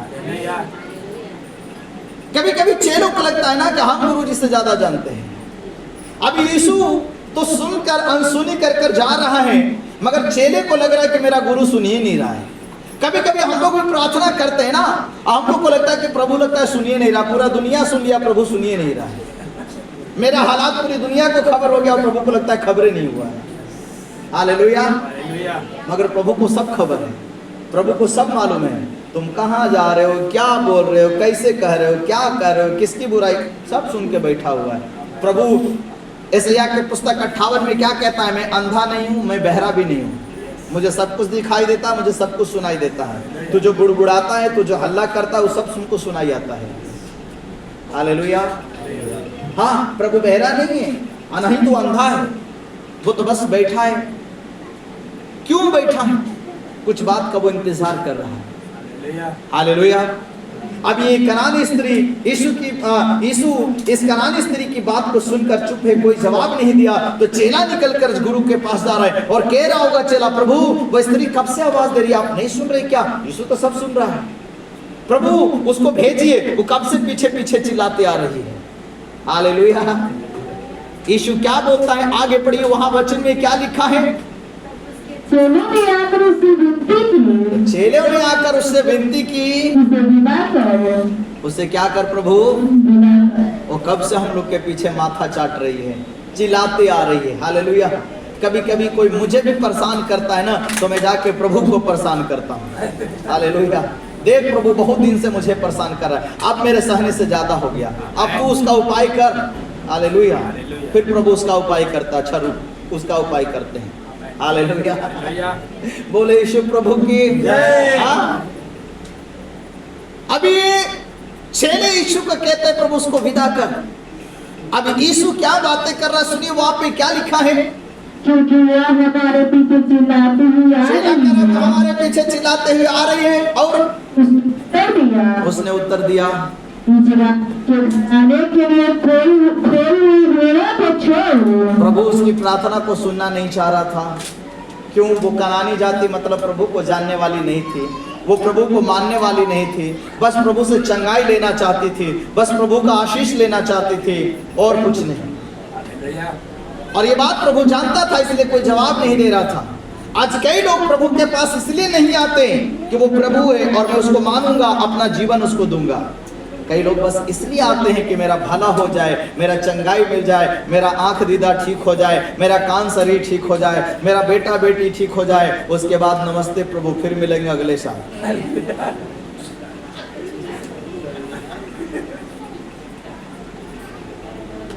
कभी कभी चेलों को लगता है ना कि हम गुरु जी से ज्यादा जानते हैं। अब यीशु तो सुनकर अनसुनी कर कर जा रहा है, मगर चेले को लग रहा है कि मेरा गुरु सुन ही नहीं रहा है। कभी कभी हम लोग भी प्रार्थना करते हैं ना, हम लोग को लगता है कि प्रभु लगता है सुनिए नहीं रहा, पूरा दुनिया सुन लिया, प्रभु सुनिए नहीं रहा है। मेरा हालात पूरी दुनिया को खबर हो गया और प्रभु को लगता है खबरें नहीं हुआ है। हालेलुया। मगर प्रभु को सब खबर है, प्रभु को सब मालूम है। तुम कहाँ जा रहे हो, क्या बोल रहे हो, कैसे कह रहे हो, क्या कर रहे हो, किसकी बुराई, सब सुन के बैठा हुआ है प्रभु। यशायाह के पुस्तक 58 में क्या कहता है? मैं अंधा नहीं हूँ, मैं बहरा भी नहीं हूँ, मुझे सब कुछ दिखाई देता है, मुझे सब कुछ सुनाई देता है। तू जो बुड़बुड़ाता है, तू जो हल्ला करता है, वो सब तुमको सुनाई आता है। हालेलुया। हाँ, प्रभु बहरा नहीं है, नहीं तो अंधा है, वो तो बस बैठा है। क्यों बैठा है? कुछ बात का वो इंतजार कर रहा है। हालेलुया। अब ये कनानी स्त्री यीशु इस कनानी स्त्री की बात को सुनकर चुप है, कोई जवाब नहीं दिया। तो चेला निकलकर गुरु के पास जा रहा है और कह रहा होगा चेला, प्रभु वह स्त्री कब से आवाज दे रही है, आप नहीं सुन रहे क्या? यीशु तो सब सुन रहा है। प्रभु उसको भेजिए, वो कब से पीछे पीछे चिल्लाते आ रही है। हालेलुया। यीशु क्या बोलता है? आगे पढ़िए, वहां वचन में क्या लिखा है? चेलों ने आकर उससे विनती की। चेलों ने आकर उससे विनती की, उसे विदा कर। उसे क्या कर? प्रभु विदा कर। वो कब से हम लोग के पीछे माथा चाट रही है, चिल्लाते आ रही है। हालेलुया। कभी कभी कोई मुझे भी परेशान करता है ना, तो मैं जाके प्रभु को परेशान करता हूँ। हालेलुया। देख प्रभु बहुत दिन से मुझे परेशान कर रहा है, अब मेरे सहने से ज्यादा हो गया, अब तू उसका उपाय कर। हालेलुया। फिर प्रभु उसका उपाय करता, अच्छा रुक, उसका उपाय करते हैं। हालेलुया। बोले यीशु प्रभु की जय। हाँ? अभी चेले यीशु को कहते हैं, प्रभु उसको विदा कर। अब यीशु क्या बातें कर रहा है, सुनिए वहां पे क्या लिखा है? क्योंकि वह हमारे पीछे चिल्लाती हुई आ रही है। हमारे पीछे चिल्लाते हुए आ रही है। और उसने उत्तर दिया, के लिए प्रभु उसकी प्रार्थना को सुनना नहीं चाह रहा था। क्यों? वो कनानी जाति मतलब प्रभु को जानने वाली नहीं थी, वो प्रभु को मानने वाली नहीं थी, बस प्रभु से चंगाई लेना चाहती थी, बस प्रभु का आशीष लेना चाहती थी और कुछ नहीं। और ये बात प्रभु जानता था, इसलिए कोई जवाब नहीं दे रहा था। आज कई लोग प्रभु के पास इसलिए नहीं आते कि वो प्रभु है और मैं उसको मानूंगा, अपना जीवन उसको दूंगा। कई लोग बस इसलिए आते हैं कि मेरा भला हो जाए, मेरा चंगाई मिल जाए, मेरा आंख दीदा ठीक हो जाए, मेरा कान शरीर ठीक हो जाए, मेरा बेटा बेटी ठीक हो जाए, उसके बाद नमस्ते प्रभु, फिर मिलेंगे अगले साल।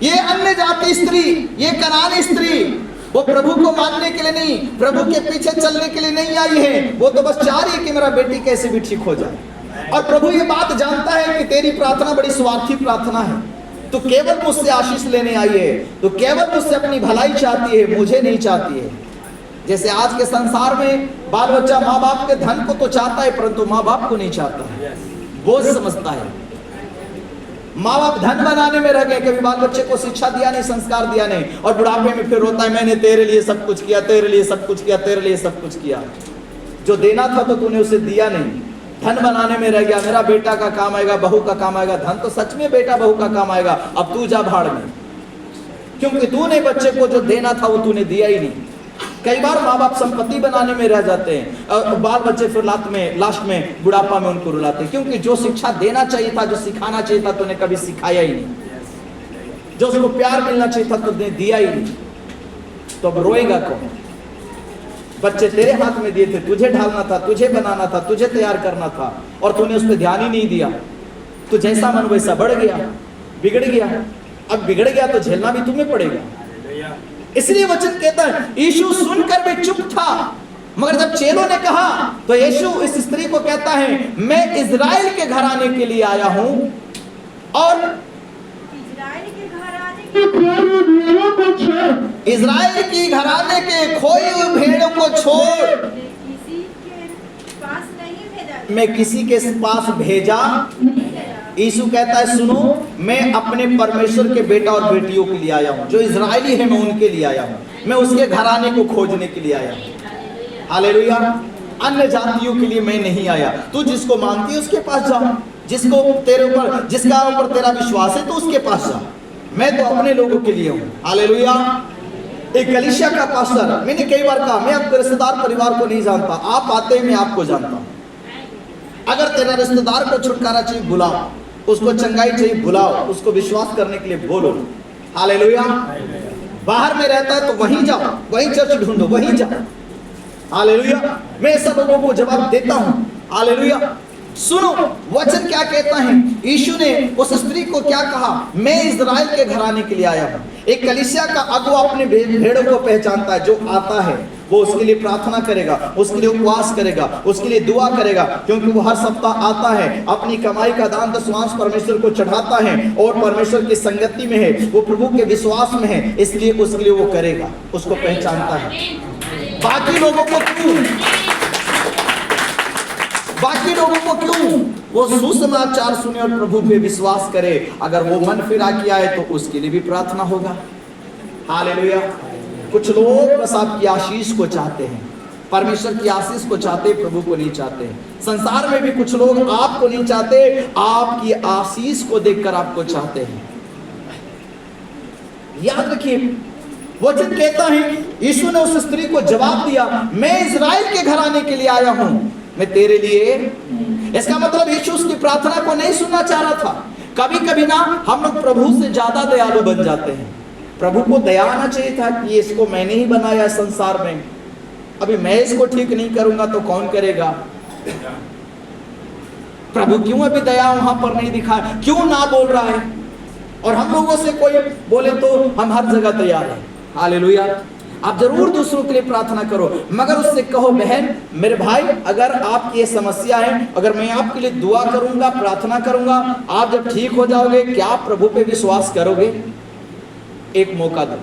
ये अन्य जाति स्त्री, ये कनानी स्त्री, वो प्रभु को मानने के लिए नहीं, प्रभु के पीछे चलने के लिए नहीं आई है। वो तो बस चाह रही है कि मेरा बेटी कैसे भी ठीक हो जाए। और प्रभु ये बात जानता है कि तेरी प्रार्थना बड़ी स्वार्थी प्रार्थना है, तो केवल मुझसे आशीष लेने आई है, तो केवल मुझसे अपनी भलाई चाहती है, मुझे नहीं चाहती है। जैसे आज के संसार में बाल बच्चा माँ बाप के धन को तो चाहता है, परंतु माँ बाप को नहीं चाहता है, बोझ समझता है। माँ बाप धन बनाने में रह गए, कभी बाल बच्चे को शिक्षा दिया नहीं, संस्कार दिया नहीं, और बुढ़ापे में फिर रोता है, मैंने तेरे लिए सब कुछ किया, तेरे लिए सब कुछ किया, तेरे लिए सब कुछ किया, जो देना था तो तूने उसे दिया नहीं। धन बनाने में रह गया, मेरा बेटा का काम आएगा, बहू का काम आएगा। धन तो सच में बेटा बहू का काम आएगा, अब तू जा भाड़ में, क्योंकि तूने बच्चे को जो देना था वो तूने दिया ही नहीं। कई बार माँ बाप संपत्ति बनाने में रह जाते हैं और बाल बच्चे फिर लास्ट में बुढ़ापा में उनको रुलाते हैं, क्योंकि जो शिक्षा देना चाहिए था, जो सिखाना चाहिए था, तूने कभी सिखाया ही नहीं। जो उसको प्यार मिलना चाहिए था, तुमने दिया ही नहीं। तो अब रोएगा कौन? बच्चे तेरे हाथ में दिए थे, तुझे ढालना था, तुझे बनाना था, तुझे तैयार करना था, और तूने उस पर ध्यान ही नहीं दिया। तो जैसा मन वैसा बढ़ गया, बिगड़ गया। अब बिगड़ गया तो झेलना भी तुम्हें पड़ेगा। इसलिए वचन कहता है यीशु सुनकर भी चुप था, मगर जब चेलों ने कहा तो यीशु इस स्त्री को कहता है मैं इजराइल के घराने के लिए आया हूं और इजराइल के घराने कि खोई भेड़ों को छोड़ इजराइल की घराने के खोई हुई भेड़ों को छोड़ किसी के पास नहीं भेजा। मैं किसी के पास भेजा। यीशु कहता है सुनो, मैं अपने परमेश्वर के बेटा और बेटियों के लिए आया हूं, जो इजरायली है मैं उनके लिए आया हूं, मैं उसके घराने को खोजने के लिए आया हूं। हालेलुया। अन्य जातियों के लिए मैं नहीं आया। तू जिसको मानती है उसके पास जा, जिसको तेरे ऊपर जिसका ऊपर तेरा विश्वास है तो उसके पास जा। मैं तो अपने लोगों के लिए हूं। हालेलुया। एक कलीसिया का पास्टर, मैंने कई बार कहा मैं आपके रिश्तेदार परिवार को नहीं जानता, आप आते हैं मैं आपको जानता हूं। अगर तेरा रिश्तेदार को छुटकारा चाहिए बुलाओ, उसको चंगाई चाहिए बुलाओ, उसको विश्वास करने के लिए बोलो। हालेलुया। बाहर में रहता है तो वहीं जाओ, वहीं चर्च ढूंढो, वहीं जाओ। हालेलुया। मैं ऐसा लोगों को जवाब देता हूं। हालेलुया। सुनो वचन क्या कहता है। यीशु ने उस स्त्री को क्या कहा, मैं इजराइल के घराने के लिए आया हूं। एक कलीसिया का अगुवा अपने भेड़ों को पहचानता है। जो आता है वो उसके लिए प्रार्थना करेगा, उसके लिए उपवास करेगा, उसके लिए दुआ करेगा, क्योंकि वो हर सप्ताह आता है, अपनी कमाई का दान दशमांश परमेश्वर को चढ़ाता है और परमेश्वर की संगति में है, वो प्रभु के विश्वास में है, इसलिए उसके लिए वो करेगा, उसको पहचानता है। बाकी लोगों को क्यों वो सुसमाचार सुने और प्रभु पे विश्वास करे। अगर वो मन फिरा किया है तो उसके लिए भी प्रार्थना होगा। हालेलुया। कुछ लोग बस आपकी आशीष को चाहते हैं, परमेश्वर की आशीष को चाहते, प्रभु को नहीं चाहते। संसार में भी कुछ लोग आपको नहीं चाहते, आपकी आशीष को देखकर आपको चाहते हैं। याद रखिए वचन कहता है यीशु ने उस स्त्री को जवाब दिया, मैं इजराइल के घराने के लिए आया हूं, मैं तेरे लिए। इसका मतलब यीशु उसकी प्रार्थना को नहीं सुनना चाह रहा था। कभी कभी ना हम लोग प्रभु से ज्यादा दयालु बन जाते हैं। प्रभु को दया आना चाहिए था कि इसको मैंने ही बनाया संसार में, अभी मैं इसको ठीक नहीं करूंगा तो कौन करेगा। प्रभु क्यों अभी दया वहां पर नहीं दिखा, क्यों ना बोल रहा है। और हम लोगों से कोई बोले तो हम हर जगह तैयार हैं। हालेलुया। आप जरूर दूसरों के लिए प्रार्थना करो, मगर उससे कहो बहन मेरे भाई, अगर आपकी ये समस्या है, अगर मैं आपके लिए दुआ करूंगा, प्रार्थना करूंगा, आप जब ठीक हो जाओगे क्या आप प्रभु पे विश्वास करोगे? एक मौका दो।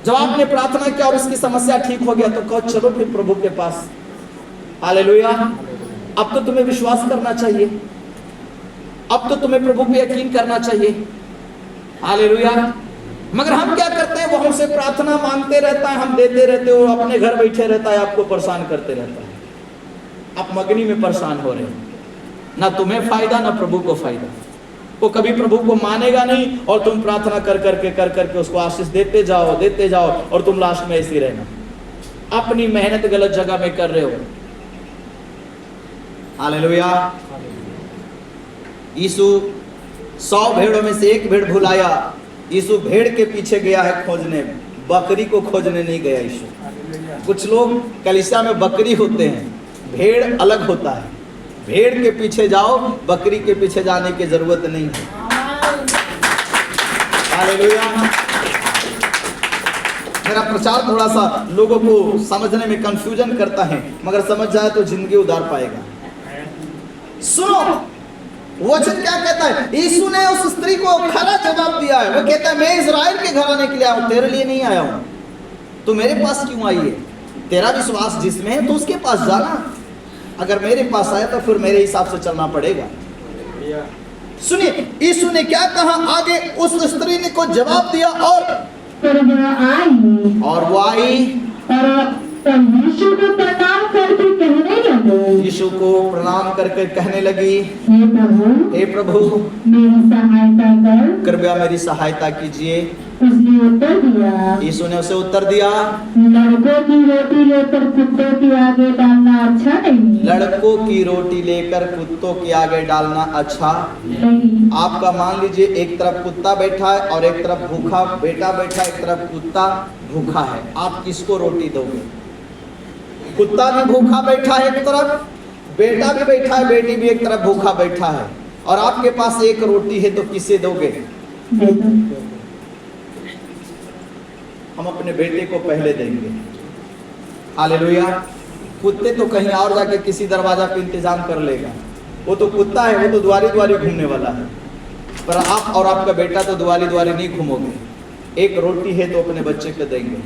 जब आपने प्रार्थना किया और उसकी समस्या ठीक हो गया तो कहो चलो फिर प्रभु के पास। हालेलुया। अब तो तुम्हें विश्वास करना चाहिए, अब तो तुम्हें प्रभु पे यकीन करना चाहिए। हालेलुया। मगर हम क्या करते हैं, वो हमसे प्रार्थना मांगते रहता है, हम देते रहते हो, अपने घर बैठे रहता है, आपको परेशान करते रहता है। आप मगनी में परेशान हो रहे हैं, ना तुम्हें फायदा ना प्रभु को फायदा। वो कभी प्रभु को मानेगा नहीं और तुम प्रार्थना कर करके उसको आशीष देते जाओ और तुम लास्ट में ऐसे रहना। अपनी मेहनत गलत जगह में कर रहे हो। हालेलुया। यीशु 100 भेड़ों में से एक भेड़ भुलाया। यीशु भेड़ के पीछे गया है खोजने, बकरी को खोजने नहीं गया यीशु। कुछ लोग कलीसिया में बकरी होते हैं, भेड़ अलग होता है। भेड़ के पीछे जाओ, बकरी के पीछे जाने की जरूरत नहीं है। हालेलुया। मेरा प्रचार थोड़ा सा लोगों को समझने में कंफ्यूजन करता है, मगर समझ जाए तो जिंदगी उधार पाएगा। सुनो वचन क्या कहता है। यीशु ने उस स्त्री को खरा जवाब दिया है। वो कहता है मैं इजराइल के घराने के लिए आया हूं, तेरे लिए नहीं आया हूं। तो मेरे पास क्यों आई है? तेरा विश्वास जिसमें है तो उसके पास जाना। अगर मेरे पास आया तो फिर मेरे हिसाब से चलना पड़ेगा। सुनिए यीशु ने क्या कहा आगे। उस स्त्री ने को जवाब दिया और वो आई और यीशु को प्रणाम करके कहने लगी, यीशु को प्रणाम करके कहने लगी, हे प्रभु मेरी सहायता कर, कृपया मेरी सहायता कीजिए। उसने उत्तर दिया, यीशु ने उसे उत्तर दिया, लड़कों की रोटी लेकर कुत्तों के आगे डालना अच्छा नहीं। लड़कों की रोटी लेकर कुत्तों के आगे डालना अच्छा। नहीं। आपका मान लीजिए एक तरफ कुत्ता बैठा है और एक तरफ भूखा बेटा बैठा है, एक तरफ कुत्ता भूखा है, आप किसको रोटी दोगे? कुत्ता भी भूखा बैठा है एक तरफ, बेटा भी बैठा है, बेटी भी एक तरफ भूखा बैठा है, और आपके पास एक रोटी है, तो किसे दोगे? हम अपने बेटे को पहले देंगे। हालेलुया। कुत्ते तो कहीं और जाके किसी दरवाजा पे इंतजाम कर लेगा, वो तो कुत्ता है, वो तो द्वारी द्वारी घूमने वाला है, पर आप और आपका बेटा तो द्वारी द्वारी नहीं घूमोगे। एक रोटी है तो अपने बच्चे को देंगे।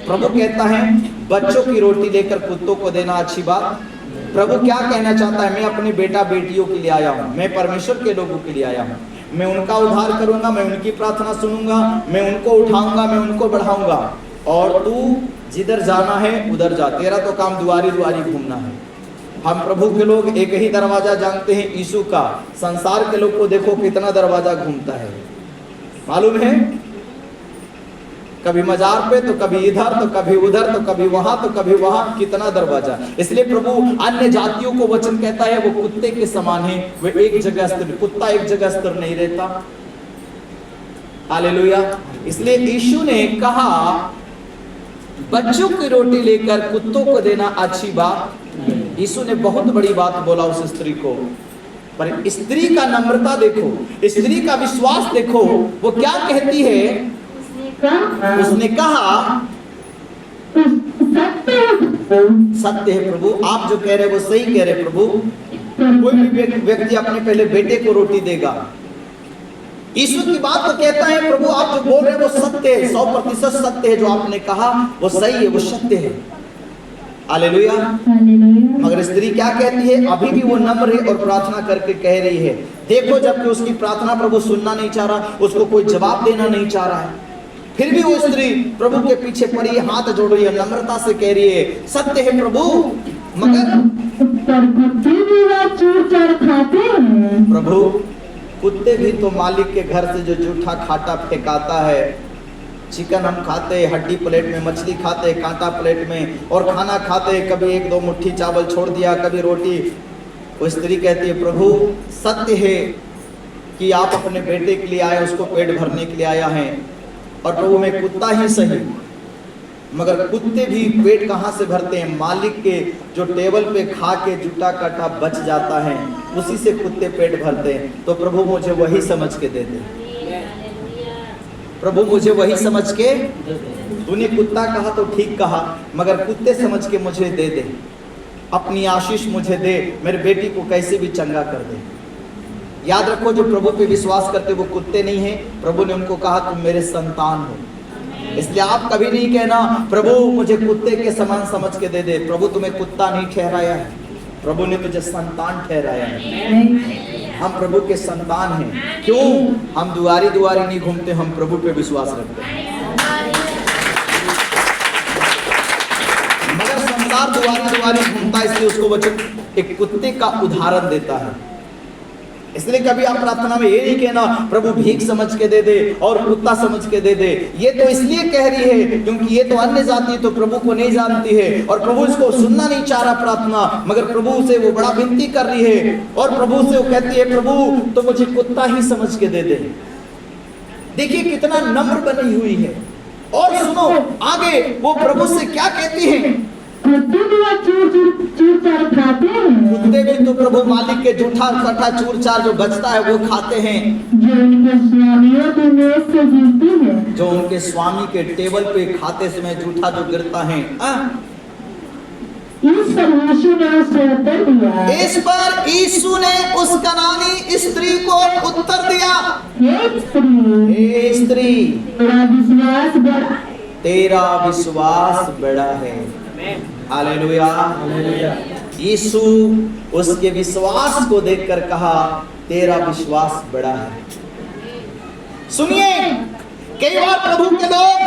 प्रभु कहता है बच्चों की रोटी लेकर कुत्तों को देना अच्छी बात। प्रभु क्या कहना चाहता है? मैं अपने बेटा बेटियों के लिए आया हूँ, मैं परमेश्वर के लोगों के लिए आया हूँ, मैं उनका उद्धार करूंगा, मैं उनकी प्रार्थना सुनूंगा, मैं उनको उठाऊंगा, मैं उनको बढ़ाऊंगा, और तू जिधर जाना है उधर जा, तेरा तो काम द्वारी द्वारी घूमना है। हम प्रभु के लोग एक ही दरवाजा जानते हैं, यीशु का। संसार के लोग को देखो कितना दरवाजा घूमता है, मालूम है? कभी मजार पे तो कभी इधर तो कभी उधर तो कभी वहां तो कभी वहां, कितना दरवाजा। इसलिए प्रभु अन्य जातियों को वचन कहता है वो कुत्ते के समान है, वे एक जगह स्थिर, कुत्ता एक जगह स्थिर नहीं रहता। हालेलुया। इसलिए यीशु ने कहा बच्चों की रोटी लेकर कुत्तों को देना अच्छी बात। यीशु ने बहुत बड़ी बात बोला उस स्त्री को, पर स्त्री का नम्रता देखो, स्त्री का विश्वास देखो, वो क्या कहती है? उसने कहा सत्य है प्रभु, आप जो कह रहे वो सही कह रहे प्रभु। कोई भी व्यक्ति अपने पहले बेटे को रोटी देगा। ईश्वर की बात तो कहता है प्रभु आप जो बोल रहे हैं वो सत्य है, 100% सत्य है, जो आपने कहा वो सही है, वो सत्य है। हालेलुया। मगर स्त्री क्या कहती है? अभी भी वो नम्र है और प्रार्थना करके कह रही है। देखो जबकि उसकी प्रार्थना प्रभु सुनना नहीं चाह रहा, उसको कोई जवाब देना नहीं चाह रहा है, फिर भी वो स्त्री प्रभु के पीछे पड़ी है, हाथ जोड़ रही है, नम्रता से कह रही है सत्य है प्रभु। मगर प्रभु कुत्ते भी तो मालिक के घर से जो जूठा खाटा फेंकाता है, चिकन हम खाते, हड्डी प्लेट में, मछली खाते कांटा प्लेट में, और खाना खाते कभी एक दो मुट्ठी चावल छोड़ दिया, कभी रोटी। वो स्त्री कहती है प्रभु सत्य है कि आप अपने बेटे के लिए आए, उसको पेट भरने के लिए आया है, और प्रभु मैं कुत्ता ही सही, मगर कुत्ते भी पेट कहाँ से भरते हैं? मालिक के जो टेबल पे खा के जूठा काटा बच जाता है, उसी से कुत्ते पेट भरते हैं। तो प्रभु मुझे वही समझ के दे दे, प्रभु मुझे वही समझ के, तूने कुत्ता कहा तो ठीक कहा, मगर कुत्ते समझ के मुझे दे दे, अपनी आशीष मुझे दे, मेरे बेटी को कैसे भी चंगा कर दे। याद रखो जो प्रभु पे विश्वास करते वो कुत्ते नहीं है। प्रभु ने उनको कहा तुम मेरे संतान हो, इसलिए आप कभी नहीं कहना प्रभु मुझे कुत्ते के समान समझ के दे दे। प्रभु तुम्हें कुत्ता नहीं ठहराया है, प्रभु ने तुझे संतान ठहराया है। हम प्रभु के संतान हैं। क्यों? हम दुआरी दुआरी नहीं घूमते, हम प्रभु पे विश्वास रखते हैं। मगर संसार दुआरी दुआरी घूमता है, इसलिए उसको वचन एक कुत्ते का उदाहरण देता है। इसलिए कभी आप प्रार्थना में ये नहीं कहना प्रभु भीख समझ के दे दे और कुत्ता समझ के दे दे। ये तो इसलिए कह रही है क्योंकि ये तो अन्य जाति तो प्रभु को नहीं जानती है, और प्रभु इसको सुनना नहीं चाह रहा प्रार्थना, मगर प्रभु से वो बड़ा विनती कर रही है, और प्रभु से वो कहती है प्रभु तो मुझे कुत्ता ही समझ के दे दे। देखिए कितना नम्र बनी हुई है। और सुनो आगे वो प्रभु से क्या कहती है? कुत्ते भी तो प्रभु मालिक के जूठा कटा चूर चार जो बचता है वो खाते हैं, जो उनके स्वामियों के मेज से गिरती है, जो उनके स्वामी के टेबल पे खाते समय जूठा जो गिरता है। इस पर यीशु ने उसे उत्तर दिया, इस पर यीशु ने उस कनानी स्त्री को उत्तर दिया, हे स्त्री तेरा विश्वास बड़ा है। हालेलुया। यीशु उसके विश्वास को देखकर कहा तेरा विश्वास बड़ा है। सुनिए कई बार प्रभु के लोग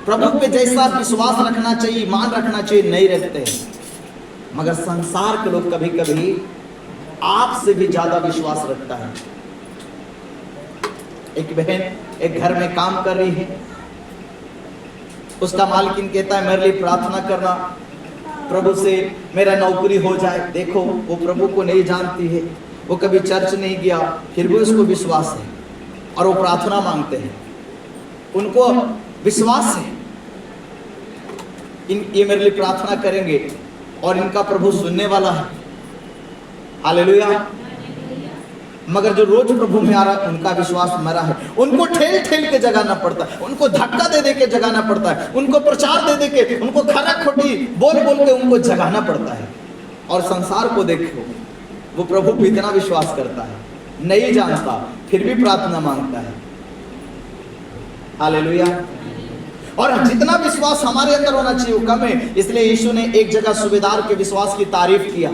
प्रभु पे जैसा विश्वास रखना चाहिए, मान रखना चाहिए, नहीं रखते, मगर संसार के लोग कभी कभी आपसे भी ज्यादा विश्वास रखता है। एक बहन एक घर में काम कर रही है, उसका मालकिन कहता है मेरे लिए प्रार्थना करना प्रभु से, मेरा नौकरी हो जाए। देखो वो प्रभु को नहीं जानती है, वो कभी चर्च नहीं गया, फिर भी उसको विश्वास है और वो प्रार्थना मांगते हैं। उनको विश्वास है ये मेरे लिए प्रार्थना करेंगे और इनका प्रभु सुनने वाला है। हालेलुया। मगर जो रोज प्रभु में आ रहा है उनका विश्वास मरा है। उनको ठेल ठेल के जगाना पड़ता है, उनको धक्का दे दे के जगाना पड़ता है, उनको प्रचार दे दे के, उनको खरा खोटी बोल बोल के उनको जगाना पड़ता है। और संसार को देखो, वो प्रभु पे इतना विश्वास करता है, नहीं जानता फिर भी प्रार्थना मांगता है। हालेलुया। और जितना विश्वास हमारे अंदर होना चाहिए वो कम है। इसलिए यीशु ने एक जगह सूबेदार के विश्वास की तारीफ किया।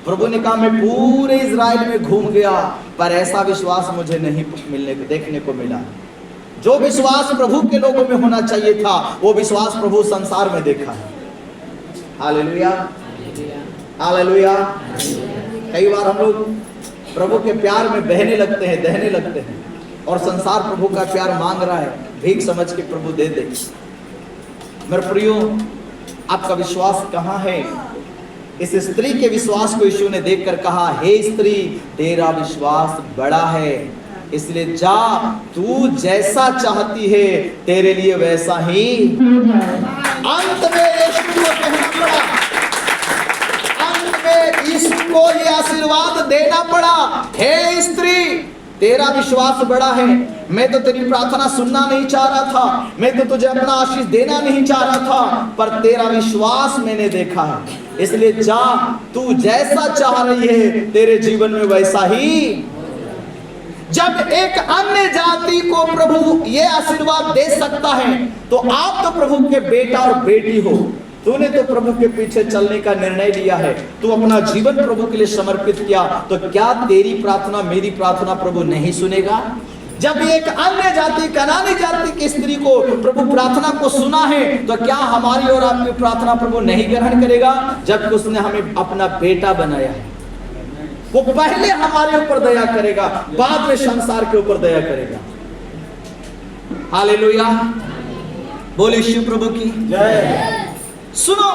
प्रभु ने कहा मैं पूरे इज़राइल में घूम गया पर ऐसा विश्वास मुझे नहीं देखने को मिला। जो विश्वास प्रभु के लोगों में होना चाहिए था वो विश्वास प्रभु संसार में देखा है। Hallelujah, hallelujah. कई बार हम लोग प्रभु के प्यार में बहने लगते हैं, दहने लगते हैं और संसार प्रभु का प्यार मांग रहा है, भीख समझ के प्रभु दे दे। मेरे प्रियो, आपका विश्वास कहाँ है? इस स्त्री के विश्वास को यीशु ने देखकर कहा, हे स्त्री तेरा विश्वास बड़ा है, इसलिए जा तू जैसा चाहती है तेरे लिए वैसा ही। अंत में यीशु को कहना पड़ा, अंत में यीशु को ये आशीर्वाद देना पड़ा, हे स्त्री तेरा विश्वास बड़ा है। मैं तो तेरी प्रार्थना सुनना नहीं चाह रहा था, मैं तो तुझे अपना आशीष देना नहीं चाह रहा था, पर तेरा विश्वास मैंने देखा है, इसलिए जा तू जैसा चाह रही है तेरे जीवन में वैसा ही। जब एक अन्य जाति को प्रभु ये आशीर्वाद दे सकता है तो आप तो प्रभु के बेटा और बेटी हो। तूने तो प्रभु के पीछे चलने का निर्णय लिया है, तू अपना जीवन प्रभु के लिए समर्पित किया, तो क्या तेरी प्रार्थना मेरी प्रार्थना प्रभु नहीं सुनेगा? जब एक अन्य जाति कनानी जाति की स्त्री को प्रभु प्रार्थना को सुना है तो क्या हमारी और आपकी प्रार्थना प्रभु नहीं ग्रहण करेगा? जबकि उसने हमें अपना बेटा बनाया है, वो पहले हमारे ऊपर दया करेगा, बाद में संसार के ऊपर दया करेगा। हालेलुया, बोले शिव प्रभु की जय। सुनो,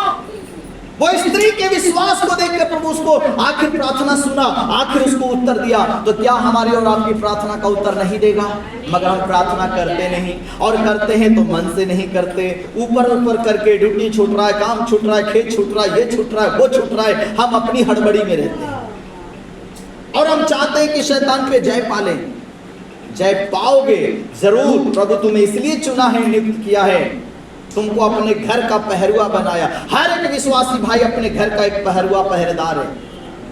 वो स्त्री के विश्वास को देखकर प्रभु उसको आखिर प्रार्थना सुना, आखिर उसको उत्तर दिया, तो क्या हमारी और आपकी प्रार्थना का उत्तर नहीं देगा? मगर हम प्रार्थना करते नहीं, और करते हैं तो मन से नहीं करते, ऊपर ऊपर करके ड्यूटी छूट रहा है, काम छूट रहा है, खेत छूट रहा है, ये छूट रहा है, वो छूट रहा है, हम अपनी हड़बड़ी में रहते हैं और हम चाहते हैं कि शैतान पे जय पाले। जय पाओगे जरूर, प्रभु तुम्हें इसलिए चुना है, नियुक्त किया है, तुमको अपने घर का पहरुआ बनाया। हर एक विश्वासी भाई अपने घर का एक पहरुआ पहरेदार है,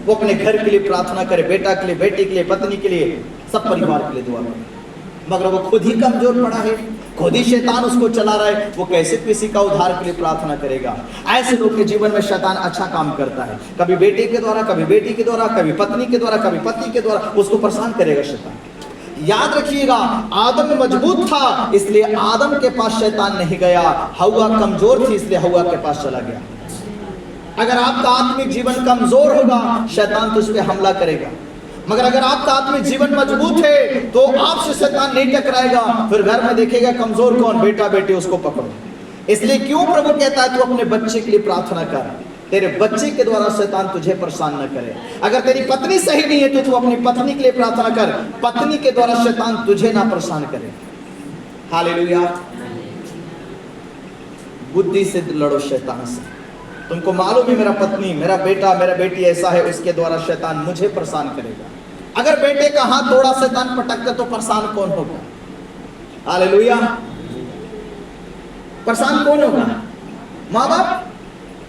वो अपने घर के लिए प्रार्थना करे, बेटा के लिए, बेटी के लिए, पत्नी के लिए, सब परिवार के लिए दुआ करे। मगर वो खुद ही कमजोर पड़ा है, खुद ही शैतान उसको चला रहा है, वो कैसे किसी का उद्धार के लिए प्रार्थना करेगा? ऐसे लोग के जीवन में शैतान अच्छा काम करता है, कभी बेटे के द्वारा, कभी बेटी के द्वारा, कभी पत्नी के द्वारा, कभी पति के द्वारा, उसको परेशान करेगा शैतान। याद रखिएगा, आदम मजबूत था इसलिए आदम के पास शैतान नहीं गया, हव्वा कमजोर थी इसलिए हव्वा के पास चला गया। अगर आपका आत्मिक जीवन कमजोर होगा शैतान तुझ पे हमला करेगा, मगर अगर आपका आत्मिक जीवन मजबूत है तो आपसे शैतान नहीं टकराएगा। फिर घर में देखेगा कमजोर कौन, बेटा बेटी, उसको पकड़ो। इसलिए क्यों प्रभु कहता है तू अपने बच्चे के लिए प्रार्थना कर, तेरे बच्चे के द्वारा शैतान तुझे परेशान न करे। अगर तेरी पत्नी सही नहीं है तो तू अपनी पत्नी के लिए प्रार्थना कर, पत्नी के द्वारा शैतान तुझे ना परेशान करे। हालेलुया। बुद्धि से लड़ो शैतान से। तुमको मालूम है मेरा पत्नी, मेरा बेटा, मेरा बेटी ऐसा है, उसके द्वारा शैतान मुझे परेशान करेगा। अगर बेटे का हाथ थोड़ा शैतान पटक कर तो परेशान कौन होगा? हालेलुया। परेशान कौन होगा? माँ बाप।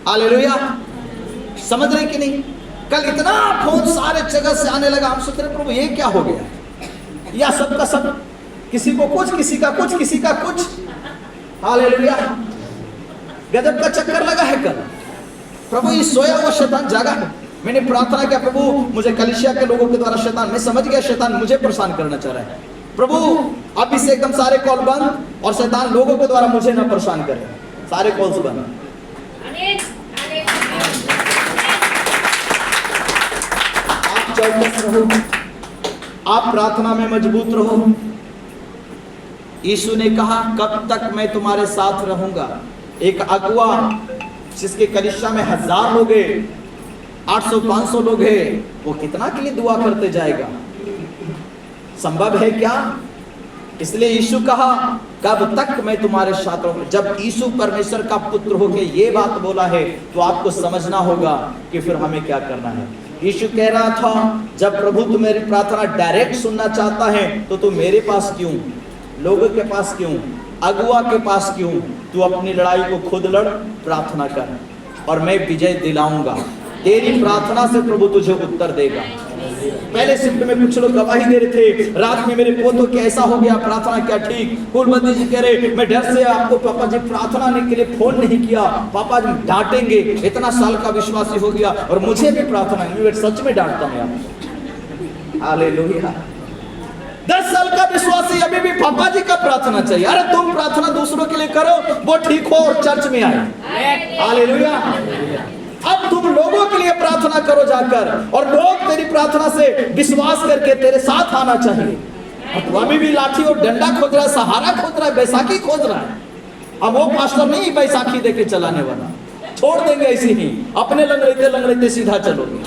हालेलुया। समझ रहे कि नहीं? कल इतना फोन सारे जगह से आने लगा, हम सोच रहे प्रभु ये क्या हो गया, या सबका सब, किसी को कुछ, किसी का कुछ, किसी का कुछ। हालेलुया। गजब का चक्कर लगा है कल। प्रभु ये सोया हुआ शैतान जागा है। मैंने प्रार्थना किया, प्रभु मुझे कलीसिया के लोगों के द्वारा शैतान, मैं समझ गया शैतान मुझे परेशान करना चाह रहा है, प्रभु अब इससे एकदम सारे कॉल बंद और शैतान लोगों के द्वारा मुझे ना परेशान करे, सारे कॉल्स बंद। आप चौकस रहो, आप प्रार्थना में मजबूत रहो, यीशु ने कहा कब तक मैं तुम्हारे साथ रहूंगा। एक अगुआ जिसके कलीसिया में 1000 लोग हैं, 800-500 लोग हैं, वो कितना के लिए दुआ करते जाएगा? संभव है क्या? इसलिए यीशु कहा कब तक मैं तुम्हारे साथ रहूंगा। जब यीशु परमेश्वर का पुत्र होके ये बात बोला है तो आपको समझना होगा कि फिर हमें क्या करना है। यीशु कह रहा था जब प्रभु तू मेरी प्रार्थना डायरेक्ट सुनना चाहता है तो तू मेरे पास क्यों, लोगों के पास क्यों, अगुआ के पास क्यों? तू अपनी लड़ाई को खुद लड़, प्रार्थना कर और मैं विजय दिलाऊंगा। तेरी प्रार्थना से प्रभु तुझे उत्तर देगा। पहले शिफ्ट में कुछ लोग गवाही दे रहे थे, रात में मेरे पोतों के ऐसा हो गया, प्रार्थना क्या ठीक। कुलबंदी जी कह रहे मैं डर से आपको पापा जी प्रार्थना के लिए फोन नहीं किया, पापा जी डांटेंगे, इतना साल का विश्वासी हो गया और मुझे भी प्रार्थना नहीं। सच में डांटता मैं आपको। हालेलुया। 10 साल का विश्वासी अभी भी पापा जी का प्रार्थना चाहिए। अरे तुम प्रार्थना दूसरों के लिए करो, वो ठीक हो और चर्च में आए। हालेलुया। अब तुम लोगों के लिए प्रार्थना करो जाकर, और लोग तेरी प्रार्थना से विश्वास करके तेरे साथ आना चाहिए। अब अभी भी लाठी और डंडा खोज रहा है, सहारा खोज रहा है, बैसाखी खोज रहा है। अब वो पास्टर नहीं बैसाखी देके चलाने वाला, छोड़ देंगे ऐसे ही, अपने लंगड़ते सीधा चलोगे।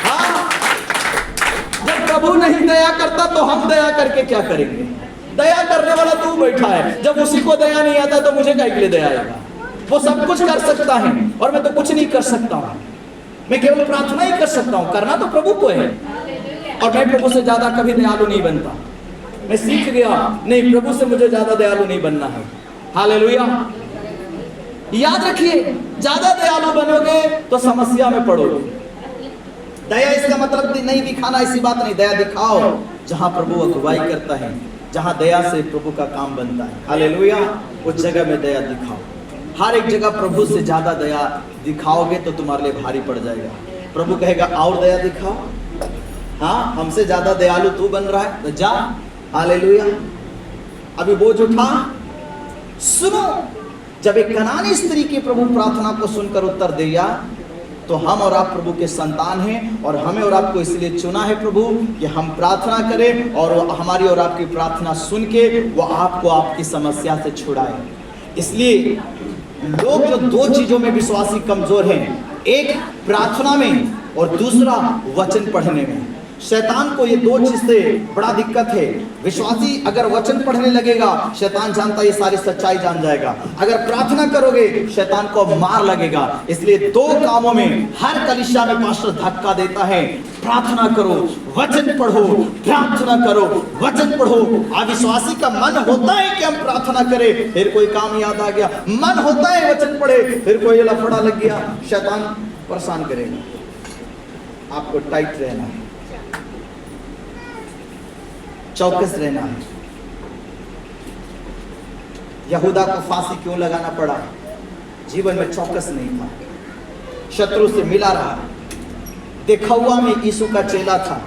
हाँ, जब प्रभु नहीं दया करता तो हम दया करके क्या करेंगे? दया करने वाला तू बैठा है, जब उसी को दया नहीं आता तो मुझे क्या के लिए दया आएगा? वो सब कुछ कर सकता है और मैं तो कुछ नहीं कर सकता हूँ। मैं केवल प्रार्थना ही कर सकता हूँ, करना तो प्रभु को है। और मैं प्रभु से ज्यादा कभी दयालु नहीं बनता। मैं सीख गया नहीं, प्रभु से मुझे ज्यादा दयालु नहीं बनना है। हालेलुया। याद रखिए, ज्यादा दयालु बनोगे तो समस्या में पड़ोगे। दया इसका मतलब नहीं दिखाना, ऐसी बात नहीं। दया दिखाओ जहां प्रभु अगुवाई करता है, जहां दया से प्रभु का काम बनता है। हालेलुया। उस जगह में दया दिखाओ। हर एक जगह प्रभु से ज्यादा दया दिखाओगे तो तुम्हारे लिए भारी पड़ जाएगा। प्रभु कहेगा और दया दिखाओ। हाँ, हमसे ज्यादा दयालु तू बन रहा है तो जा। हालेलुया। अभी बोझ उठा। सुनो, जब एक कनानी स्त्री की प्रभु प्रार्थना को सुनकर उत्तर दिया तो हम और आप प्रभु के संतान हैं, और हमें और आपको इसलिए चुना है प्रभु कि हम प्रार्थना करें और हमारी और आपकी प्रार्थना सुन के वो आपको आपकी समस्या से छुड़ाए। इसलिए लोग जो 2 चीजों में विश्वासी कमजोर हैं, एक प्रार्थना में और दूसरा वचन पढ़ने में। शैतान को ये 2 चीज से बड़ा दिक्कत है। विश्वासी अगर वचन पढ़ने लगेगा, शैतान जानता है ये सारी सच्चाई जान जाएगा। अगर प्रार्थना करोगे, शैतान को मार लगेगा। इसलिए 2 कामों में हर कलीसिया में पास्टर धक्का देता है। प्रार्थना करो, वचन पढ़ो, प्रार्थना करो, वचन पढ़ो। अविश्वासी का मन होता है कि हम प्रार्थना करें, फिर कोई काम याद आ गया। मन होता है वचन पढ़े, फिर कोई लफड़ा लग गया। शैतान परेशान करेगा। आपको टाइट रहना है, चौकस रहना है। यहूदा को फांसी क्यों लगाना पड़ा? जीवन में चौकस नहीं था, शत्रु से मिला रहा। दिखावा में यीशु का चेला था,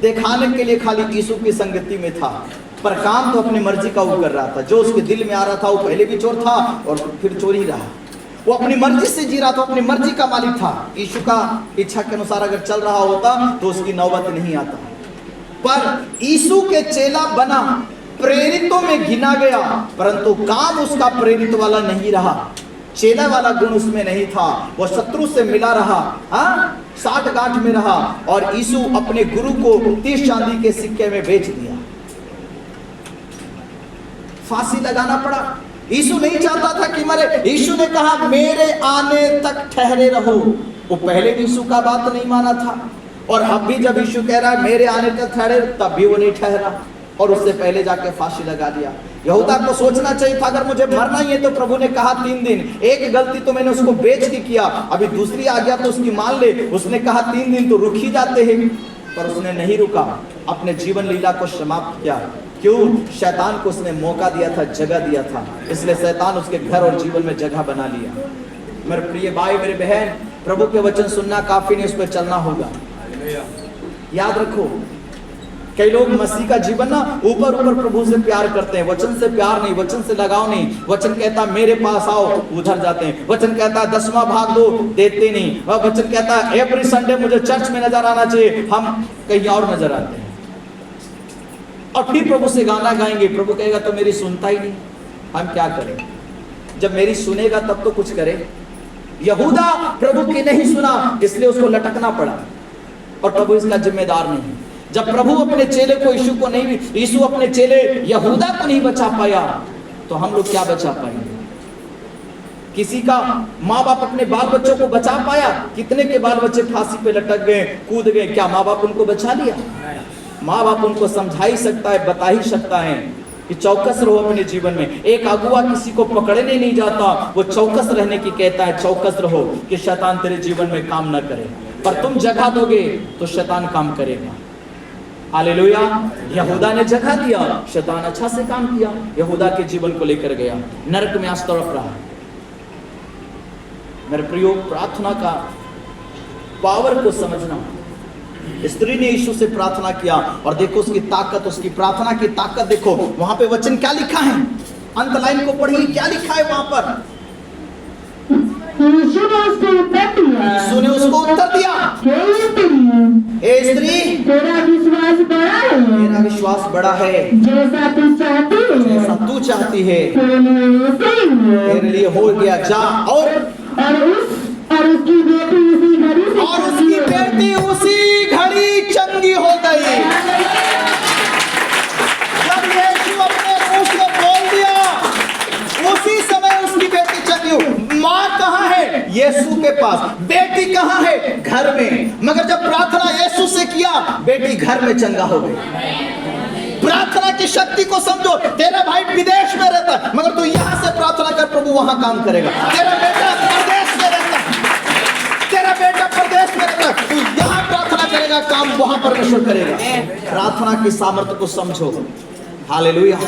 दिखाने के लिए खाली यीशु की संगति में था, पर काम तो अपनी मर्जी का वो कर रहा था। जो उसके दिल में आ रहा था, वो पहले भी चोर था और फिर चोर ही रहा। वो अपनी मर्जी से जी रहा था, अपनी मर्जी का मालिक था। यीशु का इच्छा के अनुसार अगर चल रहा होता तो उसकी नौबत नहीं आता। पर यीशु के चेला बना, प्रेरितों में गिना गया, परंतु काम उसका प्रेरित वाला नहीं रहा। चेला वाला गुण उसमें नहीं था। वो शत्रु से मिला रहा, हाँ, 60 गांठ में रहा, और यीशु अपने गुरु को 30 चांदी के सिक्के में बेच दिया। फांसी लगाना पड़ा। यीशु नहीं चाहता था कि मरे। यीशु ने कहा मेरे आने तक ठहरे रहो। वो पहले भी यीशु का बात नहीं माना था, और अब भी जब यीशु कह रहा है मेरे आने तक ठहरे, तब भी वो नहीं ठहरा और उससे पहले जाके फांसी लगा दिया। यहूदा को सोचना चाहिए था अगर मुझे मरना ही है तो प्रभु ने कहा 3 दिन। एक गलती तो मैंने उसको बेच के किया, अभी दूसरी आ गया तो उसकी मान ले। उसने कहा 3 दिन तो रुक ही जाते हैं, पर उसने नहीं रुका, अपने जीवन लीला को समाप्त किया। क्यों? शैतान को उसने मौका दिया था, जगह दिया था, इसलिए शैतान उसके घर और जीवन में जगह बना लिया। मेरे प्रिय भाई, मेरे बहन, प्रभु के वचन सुनना काफी नहीं, उस पर चलना होगा। याद रखो, कई लोग मसीह का जीवन ना ऊपर ऊपर प्रभु से प्यार करते हैं, वचन से प्यार नहीं, वचन से लगाव नहीं। वचन कहता मेरे पास आओ, उधर जाते हैं। वचन कहता 10वां भाग दो, देते नहीं। वचन कहता एवरी संडे मुझे चर्च में नजर आना चाहिए, हम कहीं और नजर आते हैं। और फिर प्रभु से गाना गाएंगे, प्रभु कहेगा तो मेरी सुनता ही नहीं, हम क्या करें? जब मेरी सुनेगा तब तो कुछ करे। यहूदा प्रभु की नहीं सुना, इसलिए उसको लटकना पड़ा, और प्रभु इसका जिम्मेदार नहीं। जब प्रभु अपने चेले को यीशु अपने चेले यहूदा को नहीं बचा पाया, तो हम लोग क्या बचा पाएंगे? किसी का माँ बाप अपने बाल बच्चों को बचा पाया? कितने के बाल बच्चे फांसी पे लटक गए, कूद गए, क्या माँ बाप उनको बचा लिया? माँ बाप उनको समझा ही सकता है, बता ही सकता है कि चौकस रहो अपने जीवन में। एक अगुआ किसी को पकड़ने नहीं जाता, वो चौकस रहने की कहता है, चौकस रहो कि शैतान तेरे जीवन में काम न करे। पर तुम जगह दोगे तो शैतान काम करेगा। हालेलुया। यहूदा ने जगह दिया, शैतान अच्छा से काम किया, यहूदा के जीवन को लेकर गया, नरक में आज तड़प रहा। मेरे प्रियो, प्रार्थना का पावर को समझना। स्त्री ने यीशु से प्रार्थना किया, और देखो उसकी ताकत, उसकी प्रार्थना की ताकत देखो। वहां पे वचन क्या लिखा है? अंत लाइन को पढ़िए, क्या लिखा है वहां पर? यीशु ने उसको उत्तर दिया, यीशु ने उसको उत्तर दिया, हे स्त्री, तेरा विश्वास बड़ा है, तेरा विश्वास बड़ा है, जैसा तू चाहती है, जैसा तू चाहती है तेरे लिए हो गया, जा। और उसकी बेटी उसी घड़ी चंगी हो गई। जब यीशु अपने मुंह से बोल दिया, उसी समय उसकी बेटी चंगी हो। माँ कहाँ है? यीशु के पास। बेटी कहाँ है? घर में। मगर जब प्रार्थना यीशु से किया, बेटी घर में चंगा हो गई। प्रार्थना की शक्ति को समझो। तेरा भाई विदेश में रहता है, मगर तू यहां से प्रार्थना कर, प्रभु वहां काम करेगा। तेरा बेटा प्रदेश में रहता है, तेरा बेटा प्रदेश में रहता है, तू यहां प्रार्थना करेगा, काम वहां परमेश्वर करेगा। प्रार्थना की सामर्थ्य को समझो। हालेलुया।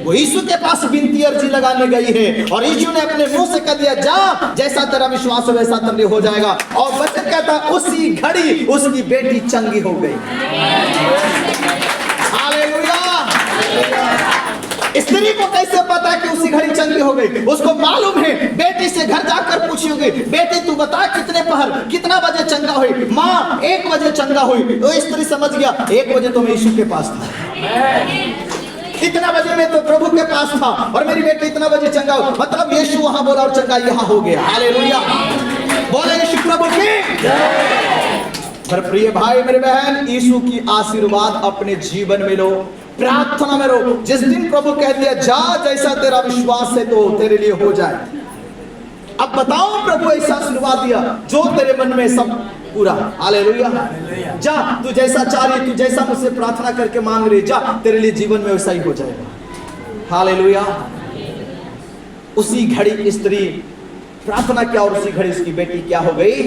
वो यीशु के पास विनती अर्जी लगाने गई है, और यीशु ने अपने मुंह से कह दिया, जा, जैसा तेरा विश्वास हो वैसा तेरे हो जाएगा। और वचन कहता, उसी घड़ी उसकी बेटी चंगी हो गई। स्त्री को कैसे पता कि उसी घड़ी चंगी हो गई? उसको मालूम है, बेटी से घर जाकर पूछी होगी, बेटी तू बता कितने पहर, कितना बजे चंगा हुई? माँ 1 बजे चंगा हुई। तो स्त्री समझ गया, 1 बजे तो मैं यीशु के पास था, इतना बजे में तो प्रभु के पास था, और मेरी बेटी इतना बजे चंगा हो, मतलब यीशु वहां बोला और चंगा यहाँ हो गया। हालेलुया। बोले यीशु प्रभु की। पर प्रिय भाई मेरे बहन, यीशु की आशीर्वाद अपने जीवन में लो, प्रार्थना में रहो। जिस दिन प्रभु कह दिया, जा, जैसा तेरा विश्वास है तो तेरे लिए हो जाए। अब बताओ, प्रभु ऐसा आशीर्वाद दिया जो तेरे मन में सब पूरा। हालेलुया। जा, तू जैसा चाह रही, तू जैसा मुझसे प्रार्थना करके मांग रही, जा, तेरे लिए जीवन में वैसा ही हो जाएगा। हालेलुया। उसी घड़ी स्त्री प्रार्थना किया, और उसी घड़ी उसकी बेटी क्या हो गई?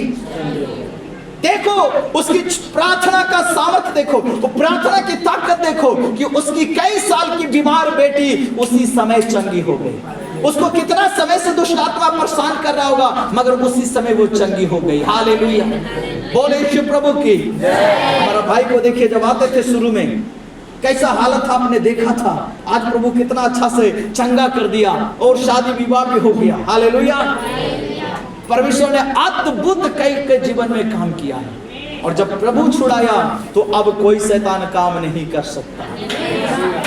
देखो उसकी प्रार्थना का सामर्थ्य, देखो वो प्रार्थना की ताकत, देखो कि उसकी कई साल की बीमार बेटी उसी समय चंगी हो गई। उसको कितना समय से दुष्ट आत्मा परेशान कर रहा होगा, मगर उसी समय वो चंगी हो गई। हालेलुया। बोले यीशु प्रभु की। हमारा भाई को देखिए, जब आते थे शुरू में कैसा हालत था, आपने देखा था, आज प्रभु कितना अच्छा से चंगा कर दिया, और शादी विवाह भी हो गया। हालेलुया। परमेश्वर ने अद्भुत कई के जीवन में काम किया है, और जब प्रभु छुड़ाया तो अब कोई शैतान काम नहीं कर सकता।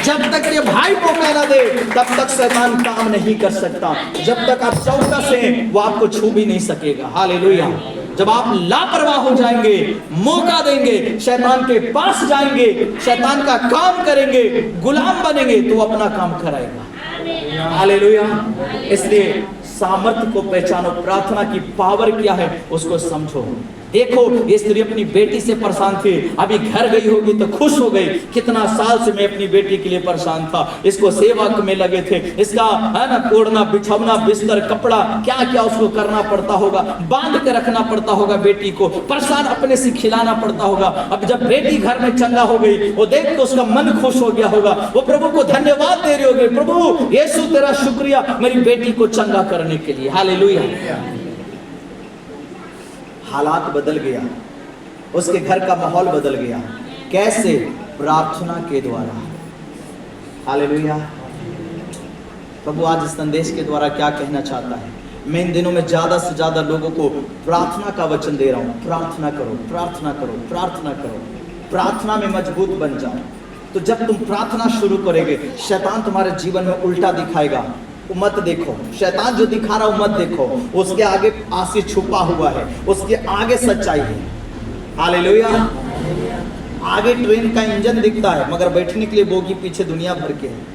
जब तक ये भाई मौका ना दे, तब तक शैतान काम नहीं कर सकता। जब तक आप चौकस हैं, वो आपको छू भी नहीं सकेगा। हालेलुया। जब आप लापरवाह हो जाएंगे, मौका देंगे, शैतान के पास जाएंगे, शैतान का काम करेंगे, गुलाम बनेंगे, तो वो अपना काम कराएगा। हालेलुया। इसलिए सामर्थ्य को पहचानो, प्रार्थना की पावर क्या है उसको समझो। देखो ये स्त्री अपनी बेटी से परेशान थी, अभी घर गई होगी तो खुश हो गई। कितना साल से मैं अपनी बेटी के लिए परेशान था, इसको सेवा में लगे थे, इसका है ना ओढ़ना बिछावना बिस्तर कपड़ा क्या क्या उसको करना पड़ता होगा, बांध के रखना पड़ता होगा, बेटी को परेशान अपने से खिलाना पड़ता होगा। अब जब बेटी घर में चंगा हो गई, वो देख के उसका मन खुश हो गया होगा, वो प्रभु को धन्यवाद दे रहे होगे, प्रभु यीशु तेरा शुक्रिया मेरी बेटी को चंगा करने के लिए। हालेलुया। हालात बदल गया, उसके घर का माहौल बदल गया। कैसे? प्रार्थना के द्वारा। हालेलुया। प्रभु आज इस संदेश के द्वारा क्या कहना चाहता है? मैं इन दिनों में ज्यादा से ज्यादा लोगों को प्रार्थना का वचन दे रहा हूं। प्रार्थना करो, प्रार्थना करो, प्रार्थना करो, प्रार्थना में मजबूत बन जाओ। तो जब तुम प्रार्थना शुरू करोगे, शैतान तुम्हारे जीवन में उल्टा दिखाएगा। वो मत देखो, शैतान जो दिखा रहा है वो मत देखो, उसके आगे आशीष छुपा हुआ है, उसके आगे सच्चाई है। हालेलुया। आगे ट्रेन का इंजन दिखता है मगर बैठने के लिए बोगी पीछे दुनिया भर के है।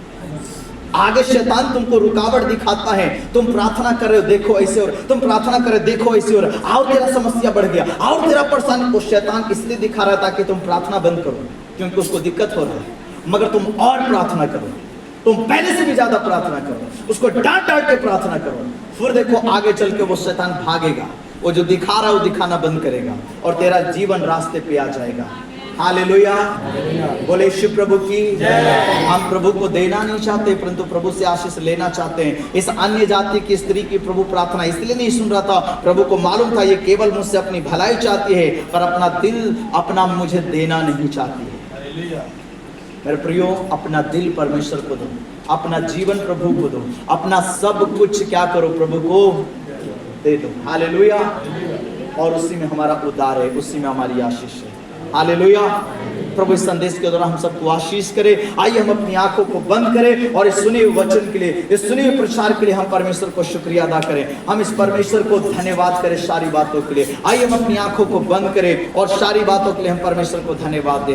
आगे शैतान तुमको रुकावट दिखाता है, तुम प्रार्थना कर रहे हो देखो ऐसे, और तुम प्रार्थना कर रहे हो देखो ऐसे, और तेरा समस्या बढ़ गया, और तेरा परेशानी। को शैतान इसलिए दिखा रहा है ताकि तुम प्रार्थना बंद करो, क्योंकि उसको दिक्कत हो रहा है। मगर तुम और प्रार्थना करो, तुम पहले से भी ज्यादा प्रार्थना करो, उसको डांट डांट के प्रार्थना करो, फिर देखो आगे चल के वो शैतान भागेगा। वो जो दिखा रहा है वो दिखाना बंद करेगा और तेरा जीवन रास्ते पे आ जाएगा। हालेलुया। बोले शिव प्रभु की। हम प्रभु को देना नहीं चाहते परंतु प्रभु से आशीष लेना चाहते हैं। इस अन्य जाति की स्त्री की प्रभु प्रार्थना इसलिए नहीं सुन रहा था, प्रभु को मालूम था ये केवल मुझसे अपनी भलाई चाहती है पर अपना दिल अपना मुझे देना नहीं चाहती है। मेरे प्रियो, अपना दिल परमेश्वर को दो, अपना जीवन प्रभु को दो, अपना सब कुछ क्या करो प्रभु को दे दो। हालेलुया। और उसी में हमारा उद्धार है, उसी में हमारी आशीष है। हालेलुया। प्रभु इस संदेश के द्वारा हम सबको आशीष करे। आइए हम अपनी आंखों को बंद करें और इस सुने हुए वचन के लिए, इस सुने हुए प्रचार के लिए हम परमेश्वर को शुक्रिया अदा करें। हम इस परमेश्वर को धन्यवाद करें सारी बातों के लिए। आइए हम अपनी आंखों को बंद करें और सारी बातों के लिए हम परमेश्वर को धन्यवाद दें।